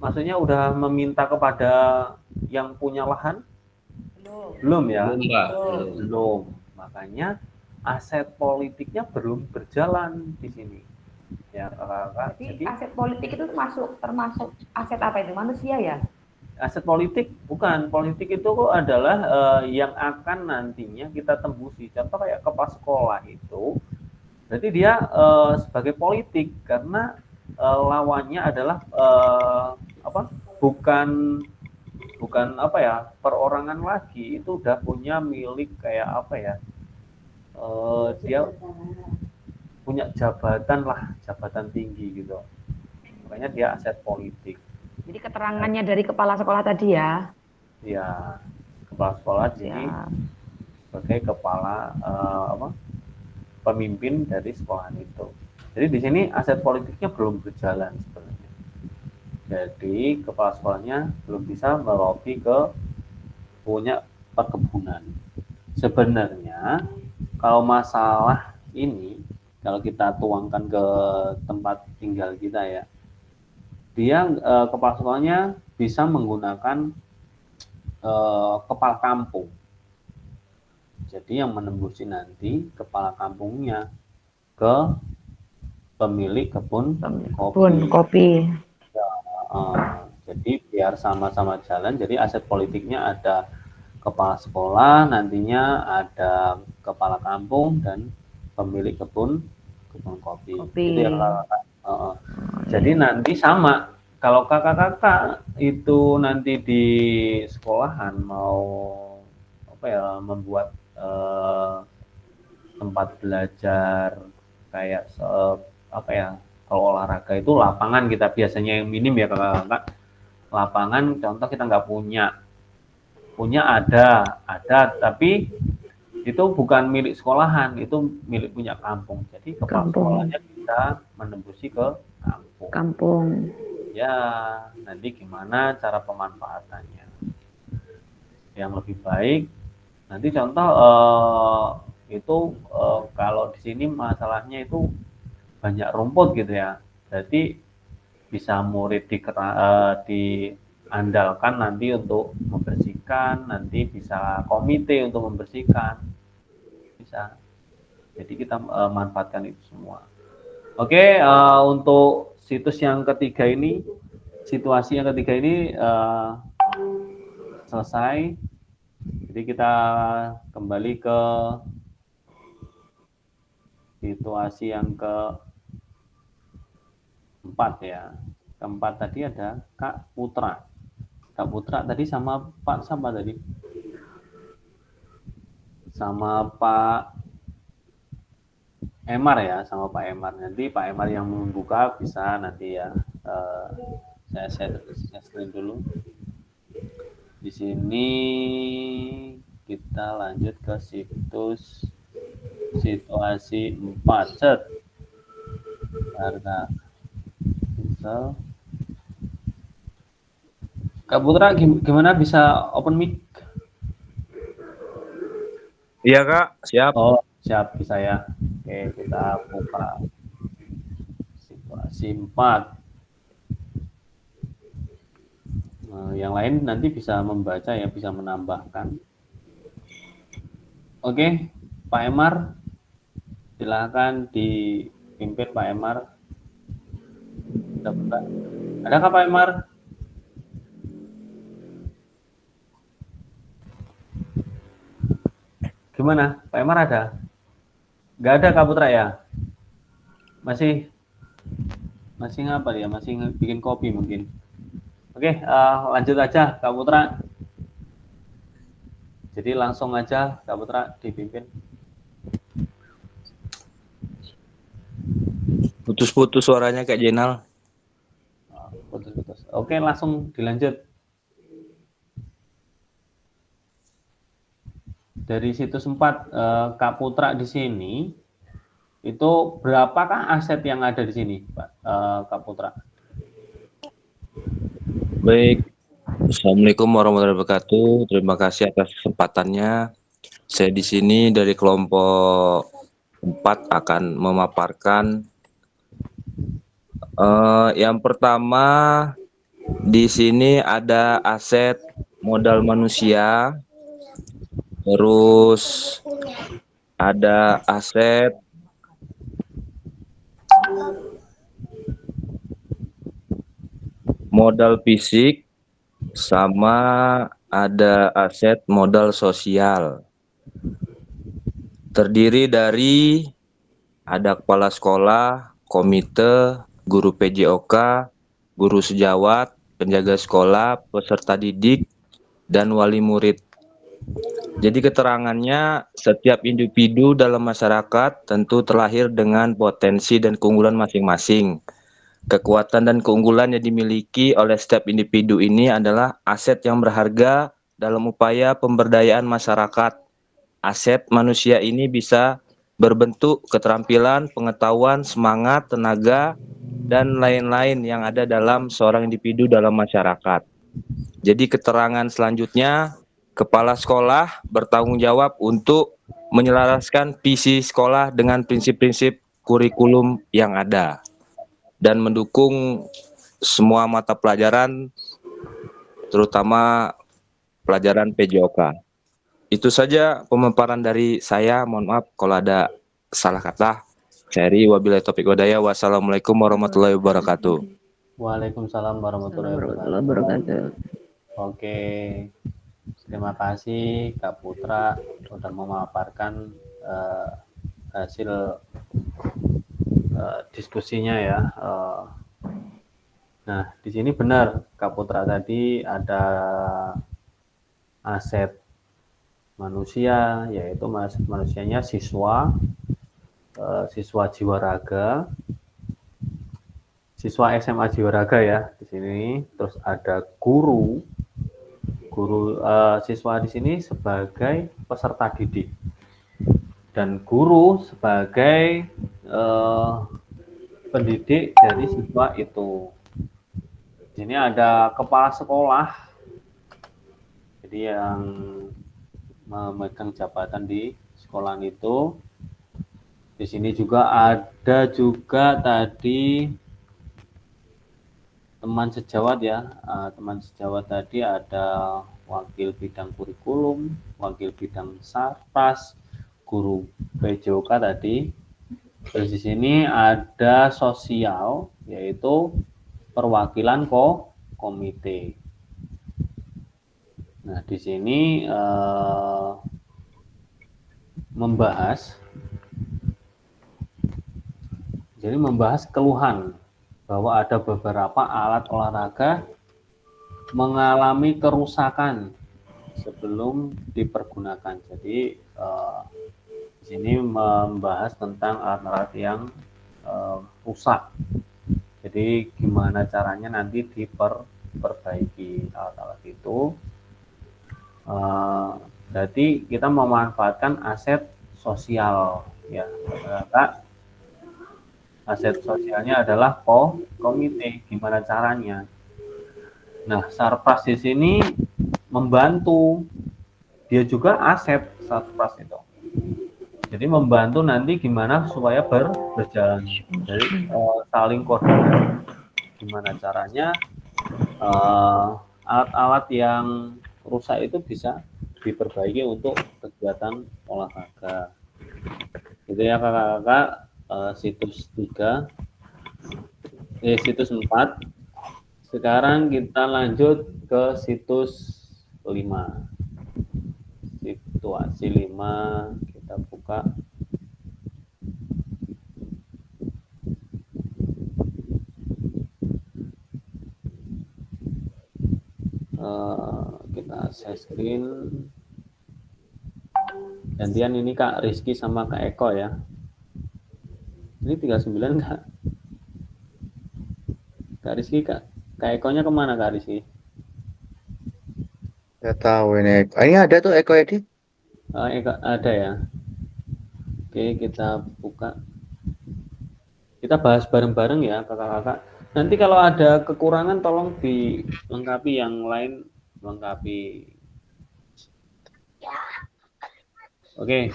maksudnya udah meminta kepada yang punya lahan? Belum ya? Belum. Makanya aset politiknya belum berjalan di sini. Ya, Kakak. Jadi aset politik itu termasuk aset apa itu? Manusia ya? Aset politik bukan. Politik itu adalah yang akan nantinya kita tembusi. Contoh kayak kepala sekolah itu, berarti dia sebagai politik karena lawannya adalah bukan perorangan lagi, itu udah punya milik kayak apa ya, dia punya jabatan tinggi gitu, makanya dia aset politik. Jadi keterangannya dari kepala sekolah tadi ya? Ya, kepala sekolah jadi sebagai kepala pemimpin dari sekolahan itu. Jadi di sini aset politiknya belum berjalan sebenarnya. Jadi kepala sekolahnya belum bisa melobi ke punya perkebunan. Sebenarnya kalau masalah ini, kalau kita tuangkan ke tempat tinggal kita ya, dia kepala sekolahnya bisa menggunakan kepala kampung. Jadi yang menembusi nanti kepala kampungnya ke pemilik kebun kopi. Jadi biar sama-sama jalan. Jadi aset politiknya ada kepala sekolah, nantinya ada kepala kampung dan pemilik kebun kopi. Gitu ya, kakak. Jadi nanti sama. Kalau kakak-kakak itu nanti di sekolahan mau membuat tempat belajar kayak kalau olahraga itu lapangan kita biasanya yang minim ya kakak-kakak. Lapangan contoh kita nggak punya ada tapi itu bukan milik sekolahan, itu milik punya kampung. Jadi kepala sekolahnya bisa menembusi ke kampung. Ya, nanti gimana cara pemanfaatannya yang lebih baik. Nanti contoh kalau di sini masalahnya itu banyak rumput gitu ya. Berarti bisa murid diandalkan nanti untuk membersihkan, nanti bisa komite untuk membersihkan. Bisa. Jadi kita manfaatkan itu semua. Oke, untuk situasi yang ketiga ini selesai. Jadi kita kembali ke situasi yang keempat ya. Keempat tadi ada Kak Putra. Kak Putra tadi sama Pak siapa tadi? Sama Pak Emar ya, sama Pak Emar. Nanti Pak Emar yang membuka bisa nanti ya. Saya screen dulu. Di sini kita lanjut ke situasi 4. Set. Karena misal Kak Putra gimana bisa open mic? Iya Kak, siap. Oh, siap bisa ya. Oke, kita buka situasi 4. Yang lain nanti bisa membaca ya, bisa menambahkan. Oke, Pak Emar, silakan dipimpin Pak Emar. Adakah Pak Emar? Gimana? Pak Emar ada? Nggak ada Kak Putra ya? Masih ngapa dia? Masih bikin kopi mungkin. Oke, lanjut aja Kak Putra. Jadi langsung aja Kak Putra dipimpin. Putus-putus suaranya Kak Jenal. Putus-putus. Oke, langsung dilanjut. Dari situs 4 Kak Putra di sini itu berapakah aset yang ada di sini, Pak Kak Putra? Baik. Assalamualaikum warahmatullahi wabarakatuh. Terima kasih atas kesempatannya. Saya di sini dari kelompok 4 akan memaparkan yang pertama di sini ada aset modal manusia, terus ada aset modal fisik, sama ada aset modal sosial. Terdiri dari ada kepala sekolah, komite, guru PJOK, guru sejawat, penjaga sekolah, peserta didik, dan wali murid. Jadi keterangannya, setiap individu dalam masyarakat tentu terlahir dengan potensi dan keunggulan masing-masing. Kekuatan dan keunggulan yang dimiliki oleh setiap individu ini adalah aset yang berharga dalam upaya pemberdayaan masyarakat. Aset manusia ini bisa berbentuk keterampilan, pengetahuan, semangat, tenaga, dan lain-lain yang ada dalam seorang individu dalam masyarakat. Jadi keterangan selanjutnya, kepala sekolah bertanggung jawab untuk menyelaraskan visi sekolah dengan prinsip-prinsip kurikulum yang ada dan mendukung semua mata pelajaran, terutama pelajaran PJOK. Itu saja pemaparan dari saya. Mohon maaf kalau ada salah kata. Saya wabillahi taufiq wadaya. Wassalamualaikum warahmatullahi wabarakatuh. Waalaikumsalam warahmatullahi wabarakatuh. Oke, terima kasih Kak Putra sudah memaparkan hasil diskusinya ya. Nah, di sini benar Kak Putra tadi ada aset manusia, yaitu aset manusianya siswa, siswa jiwa raga, siswa SMA jiwa raga ya di sini. Terus ada guru siswa di sini sebagai peserta didik dan guru sebagai pendidik dari siswa itu. Di sini ada kepala sekolah, jadi yang memegang jabatan di sekolah itu. Di sini juga ada tadi teman sejawat ya, teman sejawat tadi ada wakil bidang kurikulum, wakil bidang sarpras, guru PJOK tadi. Terus di sini ada sosial, yaitu perwakilan komite. Nah, di sini membahas keluhan bahwa ada beberapa alat olahraga mengalami kerusakan sebelum dipergunakan. Jadi di sini membahas tentang alat-alat yang rusak. Jadi gimana caranya nanti diperbaiki alat-alat itu. Jadi kita memanfaatkan aset sosial ya. Ternyata aset sosialnya adalah komite. Gimana caranya? Nah, sarpras di sini membantu. Dia juga aset sarpras itu. Jadi membantu nanti gimana supaya berjalan. Jadi saling koordinasi. Gimana caranya alat-alat yang rusak itu bisa diperbaiki untuk kegiatan olahraga. Gitu ya kakak-kakak. Situs 3, situs 4. Sekarang kita lanjut ke situs 5. Situasi 5 kita buka. Kita share screen. Gantian ini Kak Rizky sama Kak Eko ya. Ini 39 Kak. Kak Rizky, Kak Eko-nya kemana Kak Rizky? Nggak tahu ini. Ini ada tuh Eko Edit. Eko ada ya. Oke, kita buka. Kita bahas bareng-bareng ya kakak-kakak. Nanti kalau ada kekurangan tolong dilengkapi, yang lain lengkapi. Oke,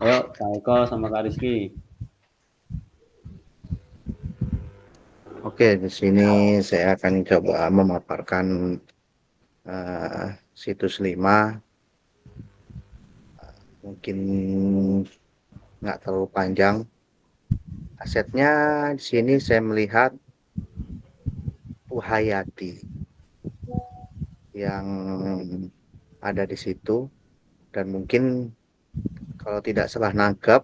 ayo Kak Eko sama Kak Rizky. Oke, di sini saya akan coba memaparkan situs 5. Mungkin nggak terlalu panjang. Asetnya di sini saya melihat Buhayati yang ada di situ, dan mungkin kalau tidak salah nangkep,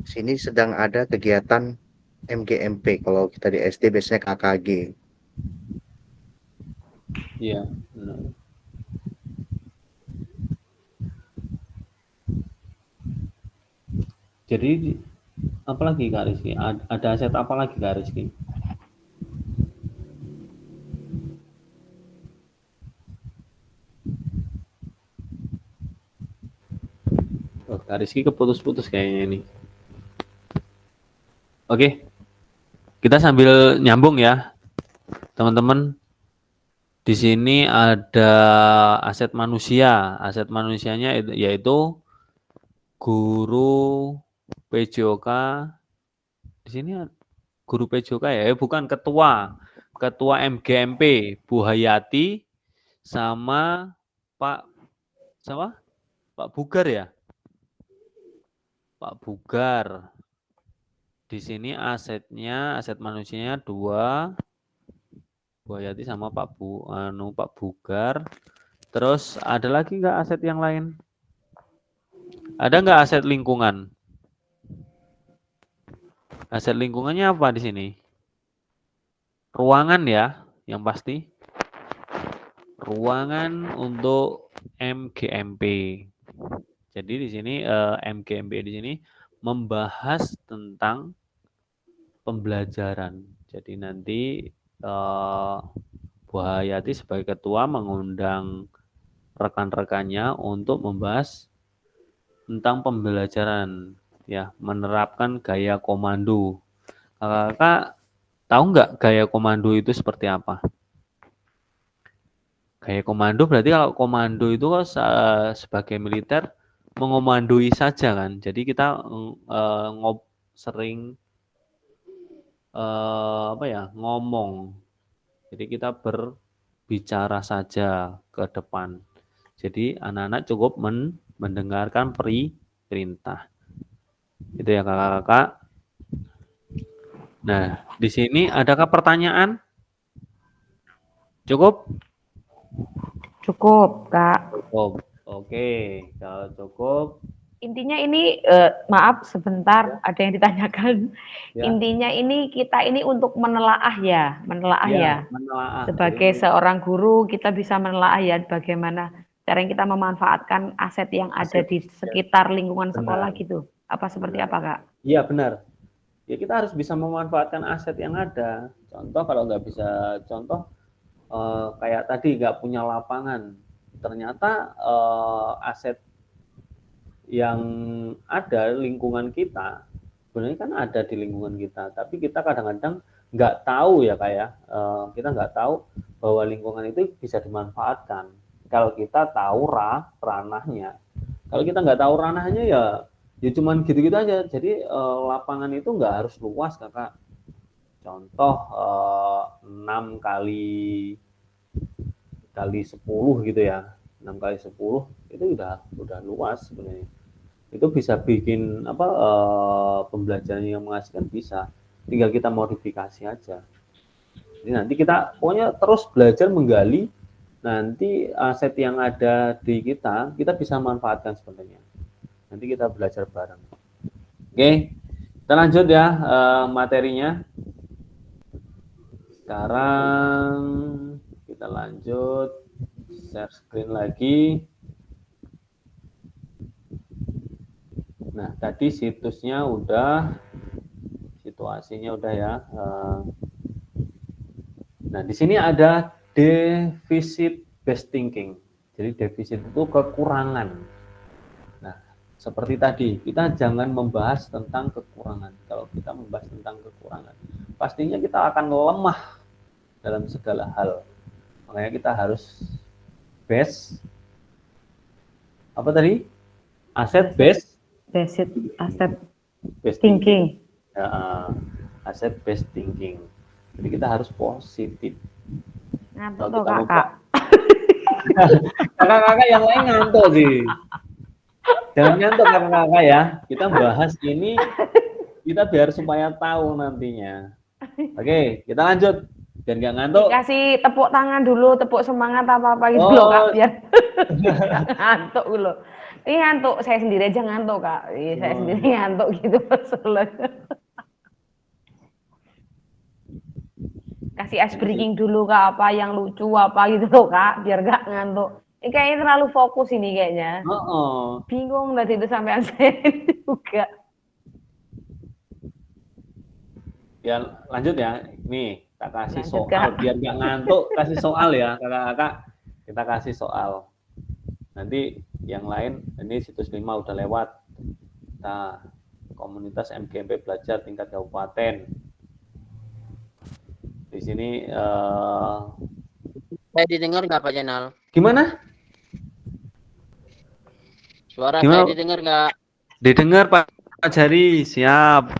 sini sedang ada kegiatan MGMP. Kalau kita di SD biasanya KKG. Iya, benar. Jadi apa lagi Kak Rizky? Ada aset apa lagi Kak Rizky? Oh, Kak Rizky keputus-putus kayaknya ini. Oke, kita sambil nyambung ya, teman-teman. Di sini ada aset manusia. Aset manusianya yaitu guru PJOK. Di sini guru PJOK ya, bukan ketua MGMP Buhayati sama Pak Bugar ya. Pak Bugar. Di sini aset manusianya 2, Buhayati sama Pak Bugar. Terus ada lagi nggak aset yang lain? Ada nggak aset lingkungan? Aset lingkungannya apa di sini? Ruangan ya, yang pasti. Ruangan untuk MGMP. Jadi di sini MGMP di sini membahas tentang pembelajaran. Jadi nanti Buhayati sebagai ketua mengundang rekan-rekannya untuk membahas tentang pembelajaran, ya, menerapkan gaya komando. Kakak tahu nggak gaya komando itu seperti apa? Gaya komando berarti kalau komando itu sebagai militer mengomandoi saja kan. Jadi kita sering ngomong. Jadi kita berbicara saja ke depan. Jadi anak-anak cukup mendengarkan perintah. Itu ya kakak-kakak. Nah, di sini adakah pertanyaan? Cukup? Cukup, Kak. Cukup. Oke, kalau cukup. Intinya ini, maaf sebentar, ada yang ditanyakan. Ya. Intinya ini kita ini untuk menelaah ya. Menelaah. Sebagai seorang guru kita bisa menelaah ya bagaimana cara kita memanfaatkan aset yang ada di sekitar lingkungan sekolah gitu. Apa seperti apa Kak? Iya benar. Ya kita harus bisa memanfaatkan aset yang ada. Contoh kalau nggak bisa, kayak tadi nggak punya lapangan, ternyata aset yang ada lingkungan kita sebenarnya kan ada di lingkungan kita, tapi kita kadang-kadang nggak tahu ya kayak kita nggak tahu bahwa lingkungan itu bisa dimanfaatkan kalau kita tahu ranahnya. Kalau kita nggak tahu ranahnya ya cuman gitu-gitu aja. Jadi lapangan itu nggak harus luas kakak. Contoh 6 kali 10 gitu ya. 6 kali 10 itu udah luas sebenarnya. Itu bisa bikin pembelajaran yang mengasihkan bisa. Tinggal kita modifikasi aja. Jadi nanti kita pokoknya terus belajar menggali, nanti aset yang ada di kita bisa manfaatkan sebenarnya. Nanti kita belajar bareng. Oke, kita lanjut ya materinya. Sekarang kita lanjut share screen lagi. Nah, tadi situsnya udah, situasinya udah ya. Nah, di sini ada deficit based thinking. Jadi defisit itu kekurangan. Nah, seperti tadi, kita jangan membahas tentang kekurangan. Kalau kita membahas tentang kekurangan, pastinya kita akan lemah dalam segala hal. Makanya kita harus based, apa tadi? Asset based thinking. Ya, asset based thinking. Jadi kita harus positif. Ngantuk tuh kakak. Kakak-kakak yang lain ngantuk sih. Jangan ngantuk kakak-kakak ya. Kita bahas ini kita biar supaya tahu nantinya. Oke, kita lanjut. Biar nggak ngantuk. Kasih tepuk tangan dulu, tepuk semangat apa-apa gitu loh kak, biar ngantuk dulu. Ini ngantuk, saya sendiri aja ngantuk kak. Saya sendiri ngantuk gitu maksudnya. Kasih ice breaking dulu kak, apa yang lucu apa gitu loh kak, biar gak ngantuk. Ini kayaknya terlalu fokus ini kayaknya. Bingung tadi itu sampai saya juga. Ya lanjut ya. Nih, kita kasih Lanjut, soal Kak. biar nggak ngantuk. Kasih soal ya kakak-kakak. Kita kasih soal. Nanti yang lain ini situs 5 udah lewat. Nah, komunitas MGMP belajar tingkat kabupaten. Di sini Saya didengar nggak Pak Jenal? gimana? Suara Gimana? saya didengar nggak? Didengar Pak Jari, siap.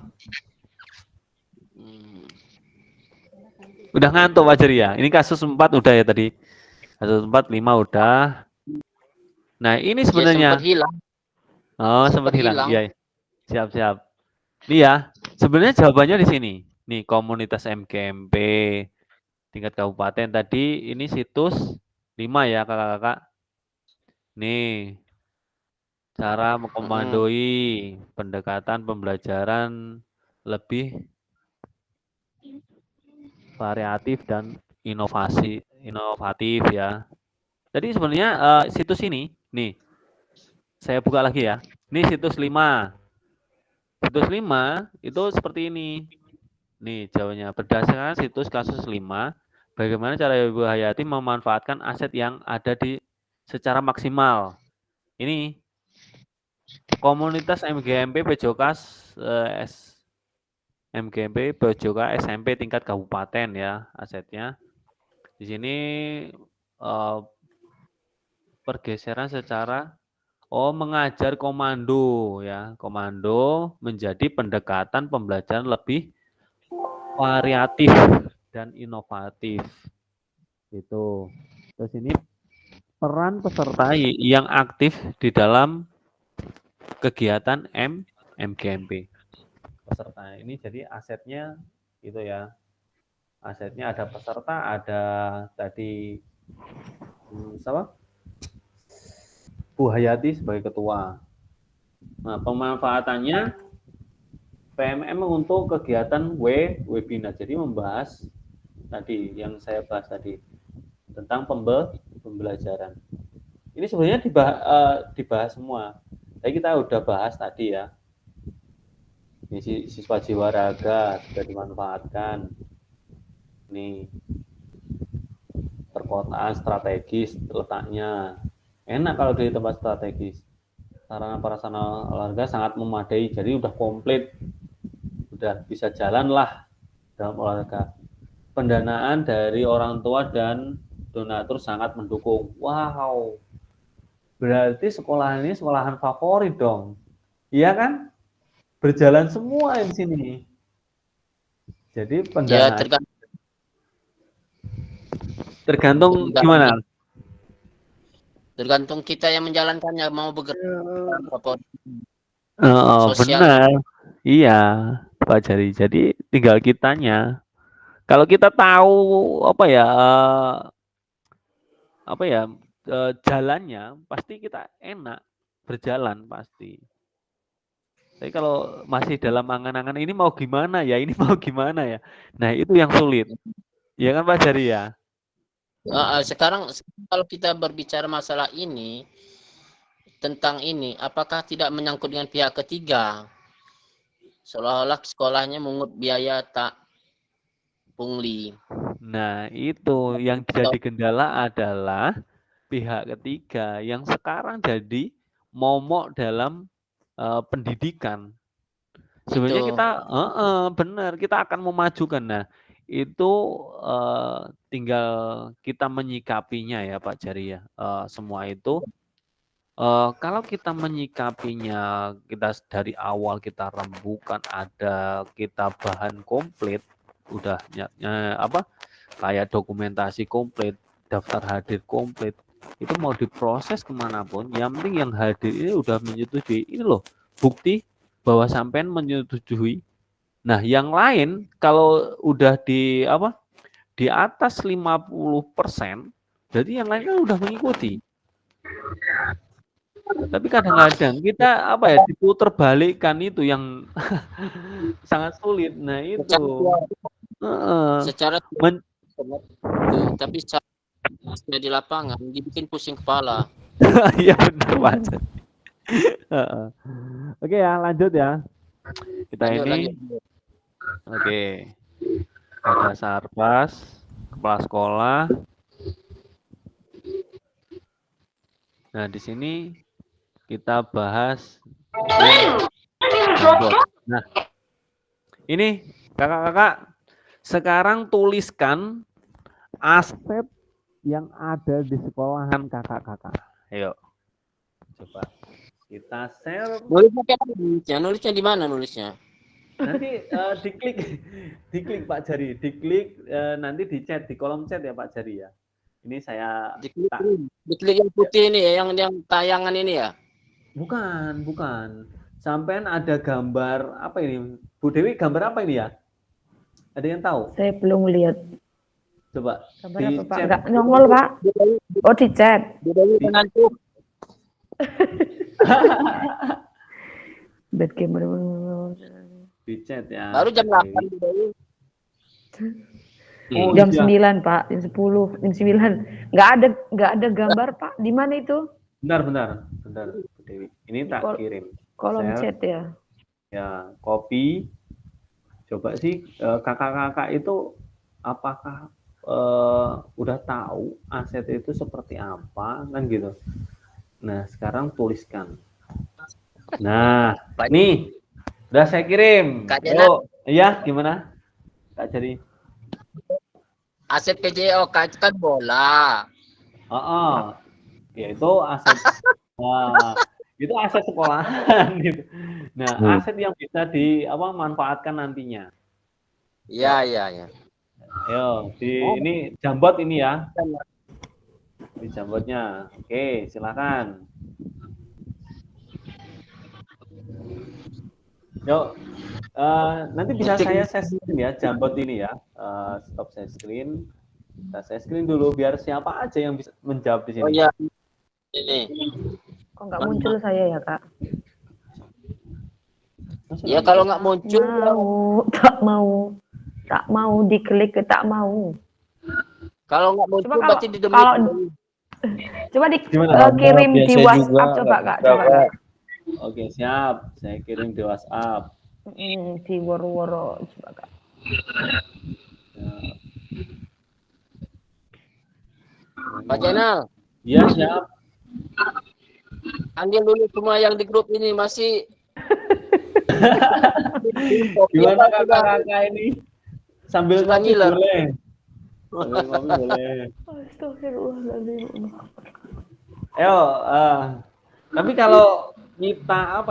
Udah ngantuk Pak Jari ya? Ini kasus 4 udah ya tadi. Kasus 4, 5 udah. Nah, ini sebenarnya. Sempat hilang. Oh, sempat hilang. Iya. Siap-siap. Ini ya, sebenarnya jawabannya di sini. Nih, komunitas MGMP tingkat kabupaten tadi ini situs 5 ya, kakak-kakak. Nih. Cara mengkomandoi pendekatan pembelajaran lebih variatif dan inovatif ya. Jadi sebenarnya situs ini, nih, saya buka lagi ya. Ini situs 5. Situs 5 itu seperti ini. Nih jawabannya, berdasarkan situs kasus 5, bagaimana cara Ibu Hayati memanfaatkan aset yang ada di secara maksimal. Ini komunitas MGMP Pejokas MGMP Pejoka SMP tingkat kabupaten ya asetnya. Di sini pergeseran secara mengajar komando ya. Komando menjadi pendekatan pembelajaran lebih variatif dan inovatif. Itu. Terus ini peran peserta yang aktif di dalam kegiatan MGMP. Peserta ini jadi asetnya itu ya. Asetnya ada peserta, ada tadi siapa? Bu Hayati sebagai ketua. Nah, pemanfaatannya PMM untuk kegiatan webinar. Jadi membahas tadi yang saya bahas tadi tentang pembelajaran. Ini sebenarnya dibahas semua. Tapi kita udah bahas tadi ya. Ini siswa jiwa raga sudah dimanfaatkan. Nih perkotaan strategis letaknya. Enak kalau di tempat strategis. Sarana prasarana olahraga sangat memadai, jadi udah komplit. Udah bisa jalan lah dalam olahraga. Pendanaan dari orang tua dan donatur sangat mendukung. Wow. Berarti sekolah ini sekolahan favorit dong. Iya kan? Berjalan semua di sini. Jadi pendanaan. Ya, tergantung gimana? Tergantung kita yang menjalankannya mau bekerja apa sosial. Benar. Iya, Pak Jari. Jadi tinggal kitanya. Kalau kita tahu apa ya jalannya, pasti kita enak berjalan pasti. Tapi kalau masih dalam angan-angan ini mau gimana ya, ini mau gimana ya. Nah, itu yang sulit. Ya kan Pak Jari ya? Sekarang kalau kita berbicara masalah ini tentang ini, apakah tidak menyangkut dengan pihak ketiga? Seolah-olah sekolahnya mengut biaya tak pungli. Nah, itu yang jadi kendala adalah pihak ketiga yang sekarang jadi momok dalam pendidikan. Sebenarnya kita benar, kita akan memajukan. Nah, itu tinggal kita menyikapinya ya Pak Jari ya. Semua itu kalau kita menyikapinya, kita dari awal kita rembukan, kita bahan komplit, udah kayak dokumentasi komplit, daftar hadir komplit, itu mau diproses kemanapun, yang penting yang hadir ini udah menyetujui, ini loh bukti bahwa sampean menyetujui. Nah, yang lain kalau udah di atas 50%, jadi yang lain kan udah mengikuti. Tapi kadang-kadang kita diputar balikkan itu yang sangat sulit. Nah, itu. Secara tapi secara di lapangan dibikin pusing kepala. Iya benar Pak. Oke ya, lanjut ya. Kita lanjut. Oke. Ada Sarpas, kepala sekolah. Nah, di sini kita bahas Nah, ini kakak-kakak sekarang tuliskan aset yang ada di sekolahan kakak-kakak. Ayo, coba kita share. Nulisnya di mana nulisnya? Nanti diklik Pak Jari, diklik nanti di chat, di kolom chat ya Pak Jari ya. Ini saya diklik yang putih ini ya, yang tayangan ini ya. Bukan. Sampean ada gambar apa ini? Bu Dewi, gambar apa ini ya? Ada yang tahu? Saya belum lihat. Coba. Gambar apa Pak? Enggak nongol Pak. Oh di chat. Bad gamer. Di chat ya. Baru jam 8 Bu Dewi. Jam 9 Pak, jam 10, jam 9. Enggak ada gambar Pak. Di mana itu? Bentar, Bu Dewi. Ini tak kirim. Kolom chat ya. Ya, copy. Coba sih kakak-kakak itu apakah udah tahu aset itu seperti apa kan gitu. Nah, sekarang tuliskan. Nah, nih udah saya kirim. Oh, iya gimana? Kak Jari. Aset PJOK itu kan bola. Ya itu aset itu aset sekolahan gitu. Nah, aset yang bisa manfaatkan nantinya. Iya. Ayo, ini jambot ini ya. Di jambotnya. Oke, silakan. Yuk. Nanti bisa saya share screen ya, jambot ini ya. Stop share screen. Kita share screen dulu biar siapa aja yang bisa menjawab di sini. Oh iya. Ini. Kok nggak muncul saya ya Kak? Ya kalau nggak muncul tak mau diklik ke tak mau. Kalau nggak muncul berarti di coba kirim di WhatsApp coba Kak. Oke, siap. Saya kirim di WhatsApp. Di woro-woro coba Kak. Pak Channel. Iya, siap. Ambil dulu semua yang di grup ini masih. Gimana kakak-kakak ini? Sambil ngopi boleh. Sambil ngopi boleh. Astagfirullahaladzim. Ayo, tapi kalau kita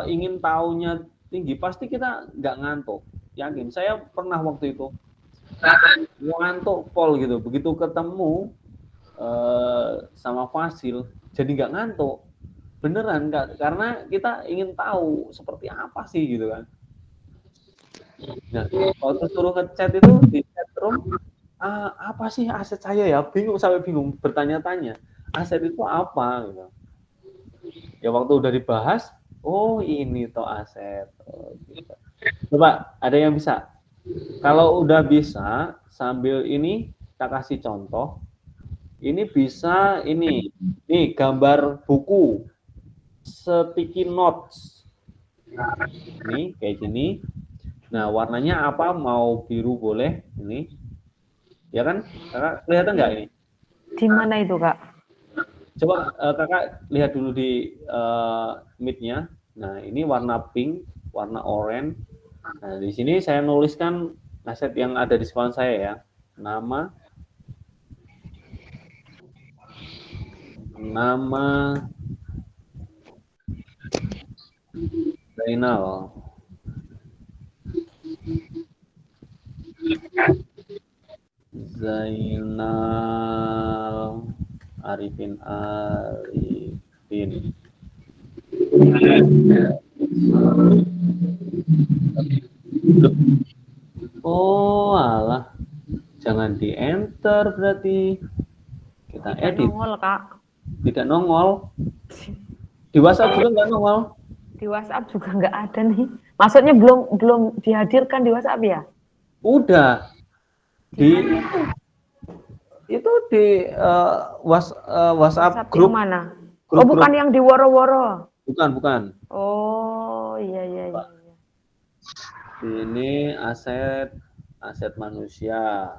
ingin tahunya tinggi, pasti kita nggak ngantuk. Yakin, saya pernah waktu itu ngantuk pol gitu. Begitu ketemu sama Fasil, jadi nggak ngantuk. Beneran, nggak, karena kita ingin tahu seperti apa sih gitu kan. Nah, waktu suruh ngechat itu di chatroom, apa sih aset saya ya? Bingung, sampai bingung, bertanya-tanya. Aset itu apa? Gitu. Ya waktu udah dibahas, oh ini toh aset. Oh, gitu. Coba, ada yang bisa? Kalau udah bisa, sambil ini kita kasih contoh. Ini bisa ini gambar buku, sticky notes. Ini kayak gini. Nah, warnanya apa? Mau biru boleh ini. Ya kan? Kakak kelihatan nggak ini? Di mana itu, Kak? Coba kakak lihat dulu di Meet-nya. Nah, ini warna pink, warna orange. Nah, di sini saya nuliskan aset yang ada di sekolah saya ya. Nama Zainal. Zainal Arifin. Oh, alah. Jangan di enter berarti. Kita Tidak edit. nongol, Kak. Tidak nongol. Di WhatsApp juga nggak nongol. Di WhatsApp juga nggak ada nih. Maksudnya belum dihadirkan di WhatsApp ya? Udah. Itu di WhatsApp grup. Yang mana? Grup, bukan yang di woro-woro. Bukan. Oh, iya. Ini aset manusia.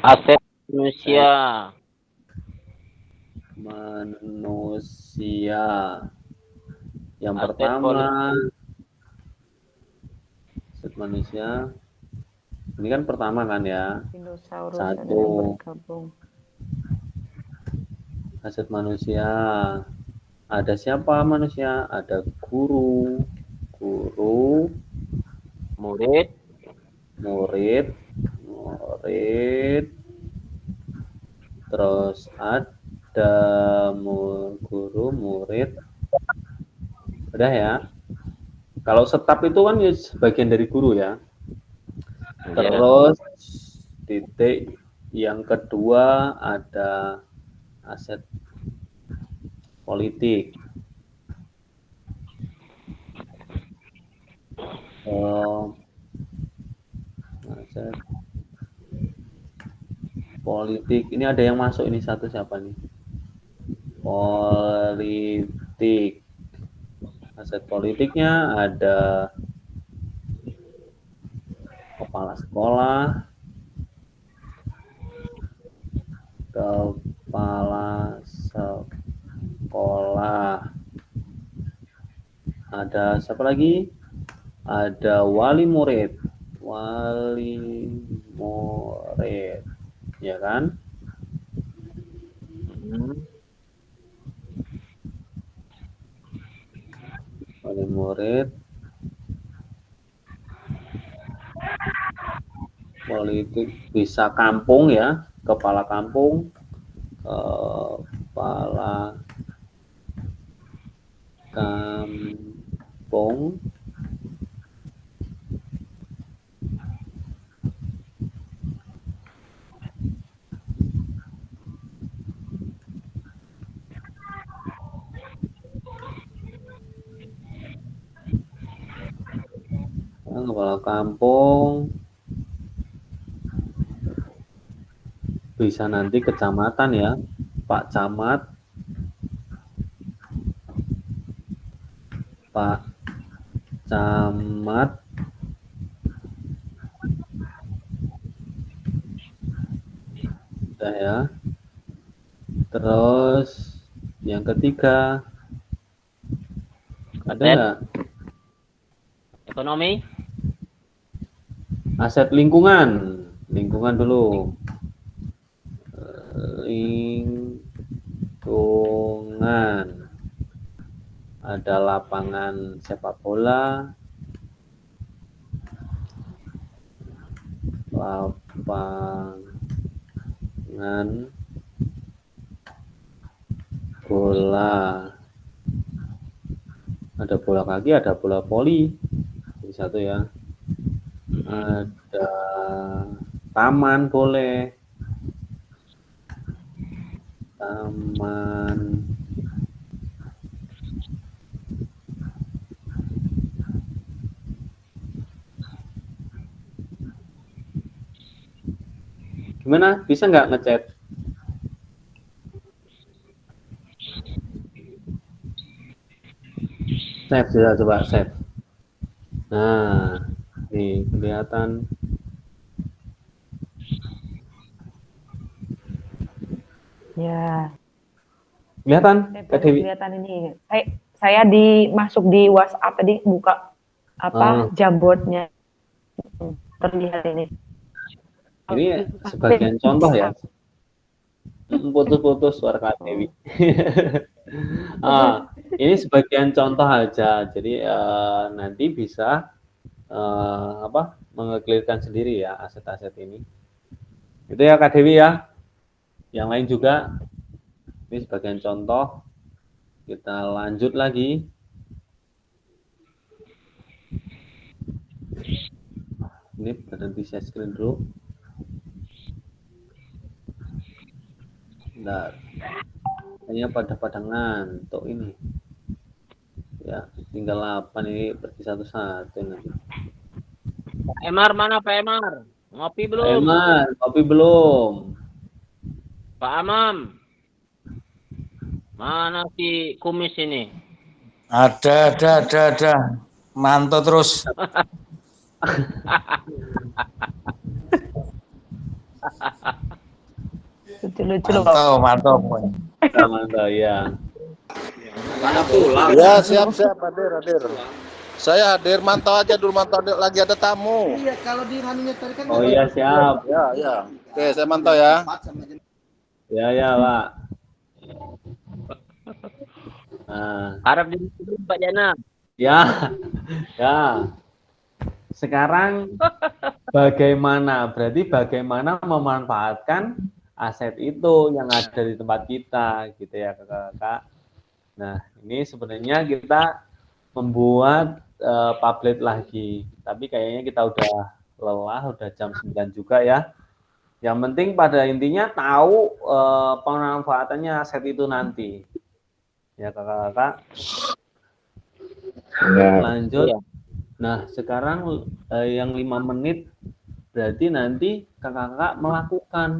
Aset manusia. Yang Aset pertama aset manusia. Ini kan pertama kan ya. Dinosaurus Satu. bergabung. Aset manusia. Ada siapa manusia? Ada guru, murid, terus ada guru, murid. Udah ya. Kalau staf itu kan ya bagian dari guru ya. Terus titik yang kedua ada aset politik. Aset politik. Ini ada yang masuk ini satu siapa nih? Politik. Aset politiknya ada kepala sekolah, ada siapa lagi? Ada wali murid, ya kan? Wali murid, politik, bisa kampung ya, kepala kampung, bisa nanti kecamatan ya, Pak Camat, udah ya. Terus yang ketiga ada nggak? Ekonomi. Aset lingkungan dulu. Lingkungan. Ada lapangan sepak bola. lapangan bola. Ada bola kaki, ada bola voli. Jadi satu ya. Ada taman boleh. Taman gimana? Bisa nggak ngechat? Save sudah, coba save. Nah, nih kelihatan. Ya. Kelihatan, Kak Dewi? Kelihatan ini. Saya masuk di WhatsApp tadi buka Jamboardnya. Terlihat ini. Ini sebagian contoh ya. Putus-putus suara Kak Dewi. Ini sebagian contoh aja. Jadi nanti bisa mengeklirkan sendiri ya aset-aset ini. Itu ya Kak Dewi ya. Yang lain juga. Ini sebagian contoh. Kita lanjut lagi. Ini berhenti share screen dulu. Bentar. Kayaknya pada ngantuk ini. Ya, tinggal 8 ini berarti satu-satu nanti. Pak Emar mana Pak Emar? Ngopi belum? Pak Emar, ngopi belum? Pak Amam. Mana si kumis ini? Ada. Mantap terus. Lucu-lucu loh. Mantap. Mantap ya. Ya, siap hadir. Saya hadir, mantau aja dulu, lagi ada tamu. Iya, kalau di running tadi kan. Oh iya, siap. Ya. Oke, saya mantau ya. Ya, Pak. Nah, Harap dulu Pak Jana. ya. Sekarang bagaimana memanfaatkan aset itu yang ada di tempat kita, gitu ya kakak-kakak. Nah, ini sebenarnya kita membuat Padlet lagi, tapi kayaknya kita udah lelah, udah jam 9 juga ya. Yang penting pada intinya tahu pemanfaatannya aset itu nanti. Ya kakak-kakak. Lanjut. Nah, sekarang yang 5 menit berarti nanti kakak-kakak melakukan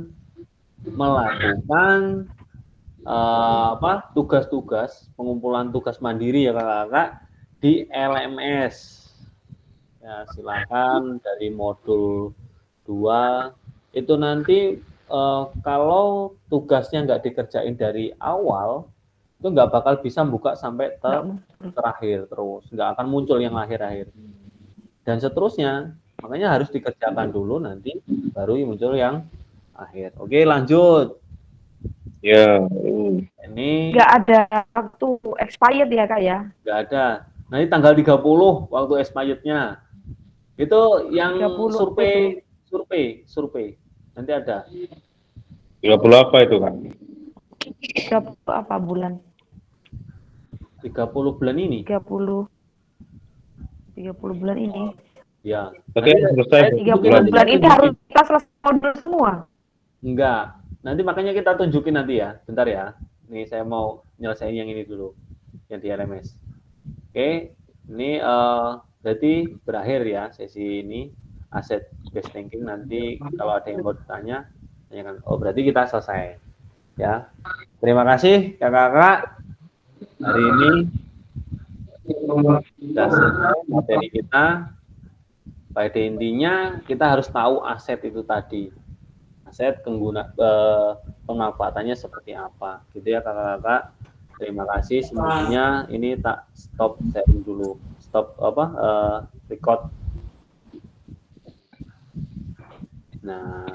tugas-tugas, pengumpulan tugas mandiri ya kakak-kakak di LMS. Ya, silakan dari modul 2 itu nanti kalau tugasnya nggak dikerjain dari awal itu nggak bakal bisa buka sampai terakhir terus, nggak akan muncul yang akhir-akhir dan seterusnya, makanya harus dikerjakan dulu nanti baru muncul yang akhir. Oke, lanjut ya. Ini nggak ada waktu expired ya kak ya? Nggak ada. Nanti tanggal 30 waktu expirednya itu yang survei nanti ada 30 apa itu kan? 30 apa bulan? 30 bulan ini. 30 bulan ini. Ya. Oke, selesai. 30 bulan ini harus kita selesai modul semua. Enggak. Nanti makanya kita tunjukin nanti ya. Bentar ya. Nih saya mau nyelesain yang ini dulu. Yang di LMS. Oke. Ini berarti berakhir ya sesi ini. Asset based thinking. Nanti kalau ada yang mau ditanya, tanyakan. Oh, berarti kita selesai. Ya. Terima kasih kakak-kakak. Hari ini sudah selesai materi kita. Pada intinya kita harus tahu aset itu tadi. Aset pemanfaatannya seperti apa. Gitu ya kakak-kakak. Terima kasih semuanya. Ini tak stop sharing dulu. Stop record. Nah,